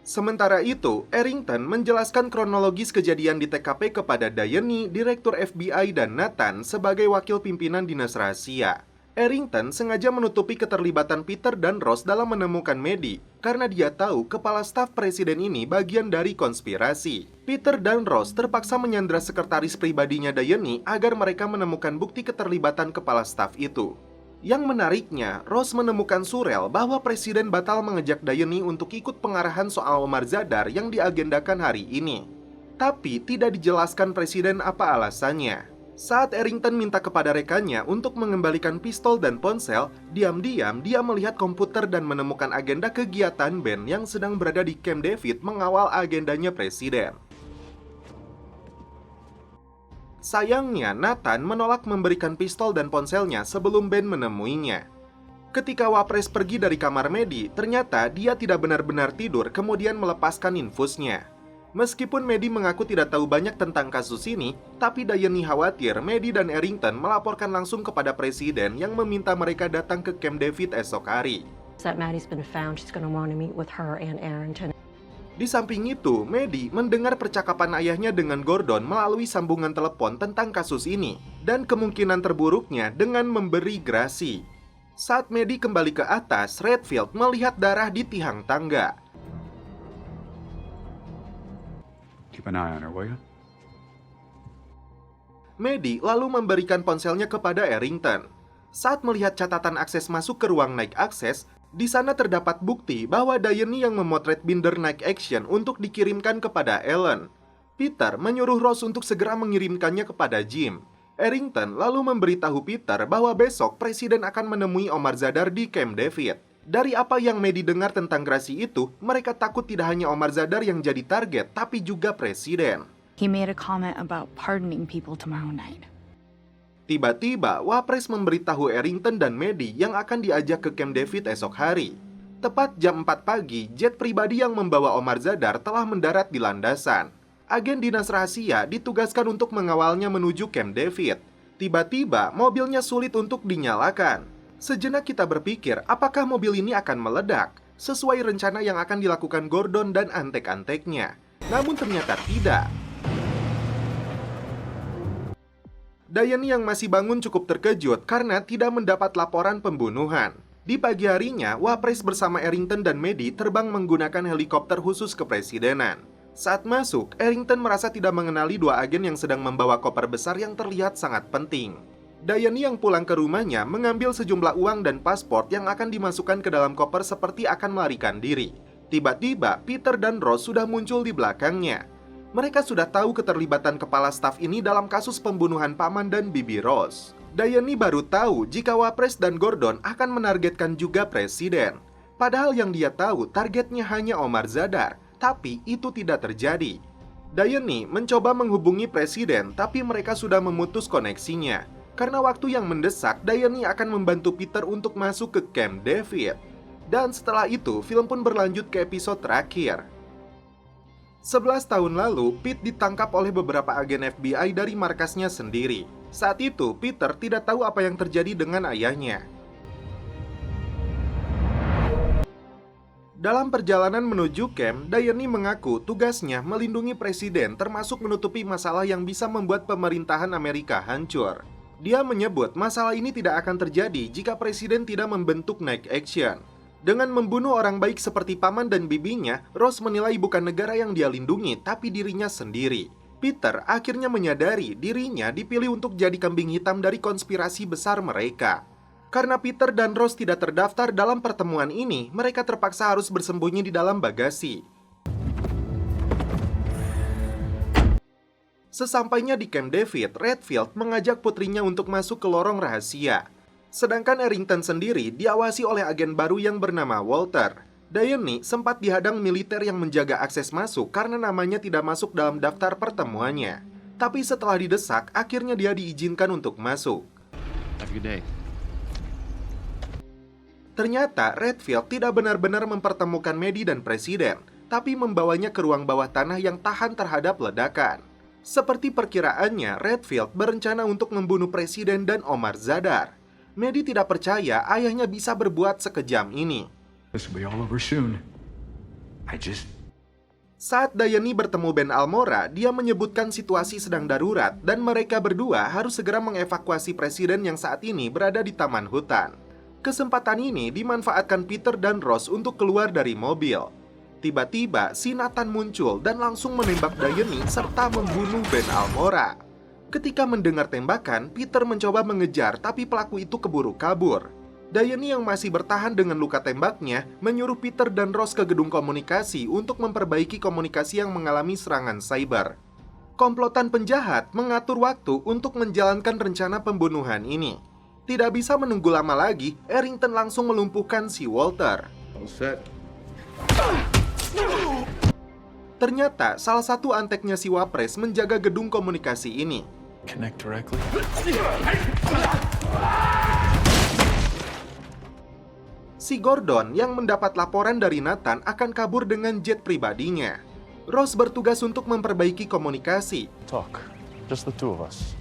Sementara itu, Errington menjelaskan kronologis kejadian di TKP kepada Diane, Direktur FBI, dan Nathan sebagai wakil pimpinan dinas rahasia. Errington sengaja menutupi keterlibatan Peter dan Rose dalam menemukan Maddie, karena dia tahu kepala staf presiden ini bagian dari konspirasi. Peter dan Rose terpaksa menyandra sekretaris pribadinya Diane agar mereka menemukan bukti keterlibatan kepala staf itu. Yang menariknya, Rose menemukan surel bahwa presiden batal mengejak Diane untuk ikut pengarahan soal Omar Zadar yang diagendakan hari ini. Tapi tidak dijelaskan presiden apa alasannya. Saat Arrington minta kepada rekannya untuk mengembalikan pistol dan ponsel, diam-diam dia melihat komputer dan menemukan agenda kegiatan band yang sedang berada di Camp David mengawal agendanya presiden. Sayangnya, Nathan menolak memberikan pistol dan ponselnya sebelum Ben menemuinya. Ketika Wapres pergi dari kamar Maddie, ternyata dia tidak benar-benar tidur kemudian melepaskan infusnya. Meskipun Maddie mengaku tidak tahu banyak tentang kasus ini, tapi Diane khawatir Maddie dan Arrington melaporkan langsung kepada presiden yang meminta mereka datang ke Camp David esok hari. Di samping itu, Maddie mendengar percakapan ayahnya dengan Gordon melalui sambungan telepon tentang kasus ini, dan kemungkinan terburuknya dengan memberi grasi. Saat Maddie kembali ke atas, Redfield melihat darah di tiang tangga. Keep an eye on her, will you? Maddie lalu memberikan ponselnya kepada Arrington. Saat melihat catatan akses masuk ke ruang Nike Access, di sana terdapat bukti bahwa Diane yang memotret binder Nike Action untuk dikirimkan kepada Ellen. Peter menyuruh Rose untuk segera mengirimkannya kepada Jim. Arrington lalu memberitahu Peter bahwa besok presiden akan menemui Omar Zadar di Camp David. Dari apa yang Maddie dengar tentang grasi itu, mereka takut tidak hanya Omar Zadar yang jadi target, tapi juga presiden. He made a comment about pardoning people tomorrow night. Tiba-tiba, Wapres memberitahu Arrington dan Maddie yang akan diajak ke Camp David esok hari. Tepat jam 4 pagi, jet pribadi yang membawa Omar Zadar telah mendarat di landasan. Agen dinas rahasia ditugaskan untuk mengawalnya menuju Camp David. Tiba-tiba, mobilnya sulit untuk dinyalakan. Sejenak kita berpikir, apakah mobil ini akan meledak, sesuai rencana yang akan dilakukan Gordon dan antek-anteknya. Namun ternyata tidak. Diane yang masih bangun cukup terkejut karena tidak mendapat laporan pembunuhan. Di pagi harinya, Wapres bersama Arrington dan Maddie terbang menggunakan helikopter khusus kepresidenan. Saat masuk, Arrington merasa tidak mengenali dua agen yang sedang membawa koper besar yang terlihat sangat penting. Diane yang pulang ke rumahnya mengambil sejumlah uang dan paspor yang akan dimasukkan ke dalam koper seperti akan melarikan diri. Tiba-tiba, Peter dan Rose sudah muncul di belakangnya. Mereka sudah tahu keterlibatan kepala staf ini dalam kasus pembunuhan paman dan bibi Rose. Diane baru tahu jika Wapres dan Gordon akan menargetkan juga presiden. Padahal yang dia tahu targetnya hanya Omar Zadar, tapi itu tidak terjadi. Diane mencoba menghubungi presiden, tapi mereka sudah memutus koneksinya. Karena waktu yang mendesak, Diane akan membantu Peter untuk masuk ke Camp David. Dan setelah itu, film pun berlanjut ke episode terakhir. 11 tahun lalu, Pete ditangkap oleh beberapa agen FBI dari markasnya sendiri. Saat itu, Peter tidak tahu apa yang terjadi dengan ayahnya. Dalam perjalanan menuju camp, Diane mengaku tugasnya melindungi presiden termasuk menutupi masalah yang bisa membuat pemerintahan Amerika hancur. Dia menyebut masalah ini tidak akan terjadi jika presiden tidak membentuk Nike Action. Dengan membunuh orang baik seperti paman dan bibinya, Rose menilai bukan negara yang dia lindungi, tapi dirinya sendiri. Peter akhirnya menyadari dirinya dipilih untuk jadi kambing hitam dari konspirasi besar mereka. Karena Peter dan Rose tidak terdaftar dalam pertemuan ini, mereka terpaksa harus bersembunyi di dalam bagasi. Sesampainya di Camp David, Redfield mengajak putrinya untuk masuk ke lorong rahasia. Sedangkan Arrington sendiri diawasi oleh agen baru yang bernama Walter. Diane sempat dihadang militer yang menjaga akses masuk karena namanya tidak masuk dalam daftar pertemuannya. Tapi setelah didesak, akhirnya dia diizinkan untuk masuk. Have a good day. Ternyata Redfield tidak benar-benar mempertemukan Maddie dan presiden, tapi membawanya ke ruang bawah tanah yang tahan terhadap ledakan. Seperti perkiraannya, Redfield berencana untuk membunuh presiden dan Omar Zadar. Maddie tidak percaya ayahnya bisa berbuat sekejam ini. This will be all over soon. Saat Diane bertemu Ben Almora, dia menyebutkan situasi sedang darurat dan mereka berdua harus segera mengevakuasi presiden yang saat ini berada di taman hutan. Kesempatan ini dimanfaatkan Peter dan Rose untuk keluar dari mobil. Tiba-tiba, si Nathan muncul dan langsung menembak Diane serta membunuh Ben Almora. Ketika mendengar tembakan, Peter mencoba mengejar tapi pelaku itu keburu kabur. Diane yang masih bertahan dengan luka tembaknya menyuruh Peter dan Rose ke gedung komunikasi untuk memperbaiki komunikasi yang mengalami serangan cyber. Komplotan penjahat mengatur waktu untuk menjalankan rencana pembunuhan ini. Tidak bisa menunggu lama lagi, Arrington langsung melumpuhkan si Walter. Ternyata salah satu anteknya si Wapres menjaga gedung komunikasi ini. Connect directly. Si Gordon yang mendapat laporan dari Nathan akan kabur dengan jet pribadinya. Rose bertugas untuk memperbaiki komunikasi. Talk. Just the two of us.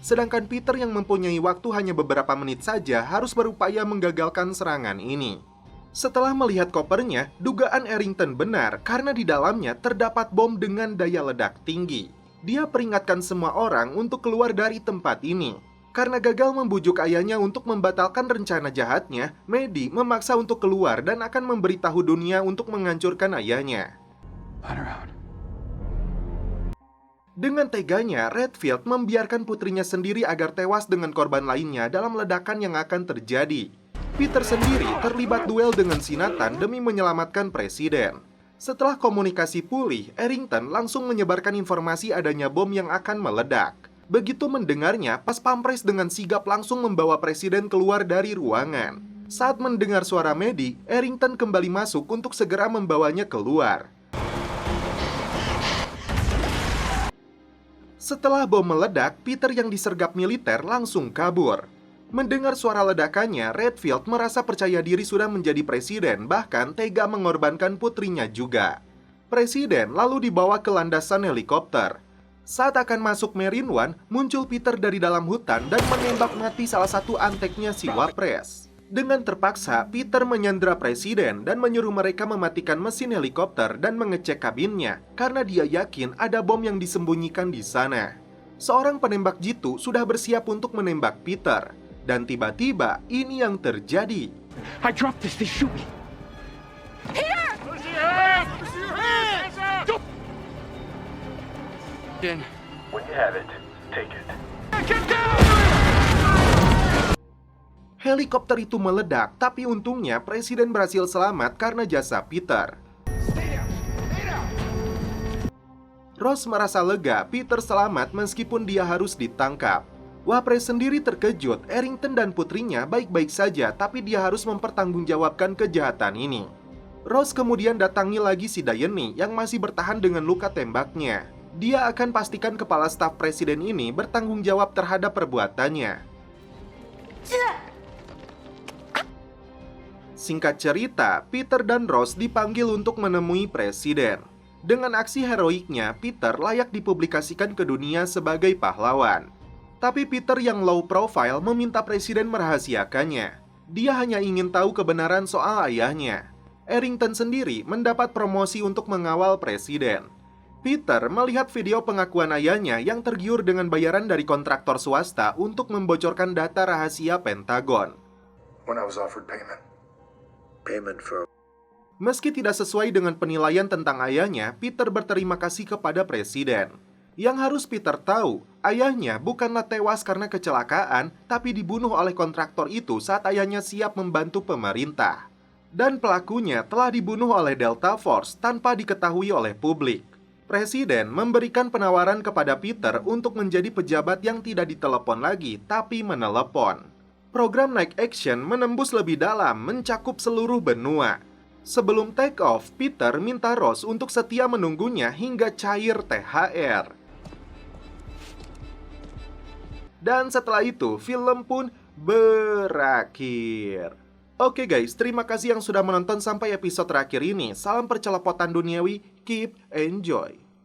Sedangkan Peter yang mempunyai waktu hanya beberapa menit saja harus berupaya menggagalkan serangan ini. Setelah melihat kopernya, dugaan Arrington benar karena di dalamnya terdapat bom dengan daya ledak tinggi. Dia peringatkan semua orang untuk keluar dari tempat ini. Karena gagal membujuk ayahnya untuk membatalkan rencana jahatnya, Maddie memaksa untuk keluar dan akan memberitahu dunia untuk menghancurkan ayahnya. Dengan teganya, Redfield membiarkan putrinya sendiri agar tewas dengan korban lainnya dalam ledakan yang akan terjadi. Peter sendiri terlibat duel dengan si Nathan demi menyelamatkan presiden. Setelah komunikasi pulih, Arrington langsung menyebarkan informasi adanya bom yang akan meledak. Begitu mendengarnya, Pas Pampres dengan sigap langsung membawa presiden keluar dari ruangan. Saat mendengar suara Maddie, Arrington kembali masuk untuk segera membawanya keluar. Setelah bom meledak, Peter yang disergap militer langsung kabur. Mendengar suara ledakannya, Redfield merasa percaya diri sudah menjadi presiden, bahkan tega mengorbankan putrinya juga. Presiden lalu dibawa ke landasan helikopter. Saat akan masuk Marine One, muncul Peter dari dalam hutan dan menembak mati salah satu anteknya si Wapres. Dengan terpaksa, Peter menyandera presiden dan menyuruh mereka mematikan mesin helikopter dan mengecek kabinnya karena dia yakin ada bom yang disembunyikan di sana. Seorang penembak jitu sudah bersiap untuk menembak Peter. Dan tiba-tiba ini yang terjadi. I dropped this. They shoot me. When you have it, take it. Helikopter itu meledak, tapi untungnya presiden berhasil selamat karena jasa Peter. Rose merasa lega Peter selamat meskipun dia harus ditangkap. Wapres sendiri terkejut, Arrington dan putrinya baik-baik saja, tapi dia harus mempertanggungjawabkan kejahatan ini. Rose kemudian datangi lagi si Diane yang masih bertahan dengan luka tembaknya. Dia akan pastikan kepala staf presiden ini bertanggung jawab terhadap perbuatannya. Singkat cerita, Peter dan Rose dipanggil untuk menemui presiden. Dengan aksi heroiknya, Peter layak dipublikasikan ke dunia sebagai pahlawan. Tapi Peter yang low profile meminta presiden merahasiakannya. Dia hanya ingin tahu kebenaran soal ayahnya. Arrington sendiri mendapat promosi untuk mengawal presiden. Peter melihat video pengakuan ayahnya yang tergiur dengan bayaran dari kontraktor swasta untuk membocorkan data rahasia Pentagon. Meski tidak sesuai dengan penilaian tentang ayahnya, Peter berterima kasih kepada presiden. Yang harus Peter tahu, ayahnya bukanlah tewas karena kecelakaan, tapi dibunuh oleh kontraktor itu saat ayahnya siap membantu pemerintah. Dan pelakunya telah dibunuh oleh Delta Force tanpa diketahui oleh publik. Presiden memberikan penawaran kepada Peter untuk menjadi pejabat yang tidak ditelepon lagi, tapi menelepon. Program Nike Action menembus lebih dalam, mencakup seluruh benua. Sebelum take off, Peter minta Rose untuk setia menunggunya hingga cair THR. Dan setelah itu, film pun berakhir. Oke guys, terima kasih yang sudah menonton sampai episode terakhir ini. Salam percelopotan duniawi, keep enjoy.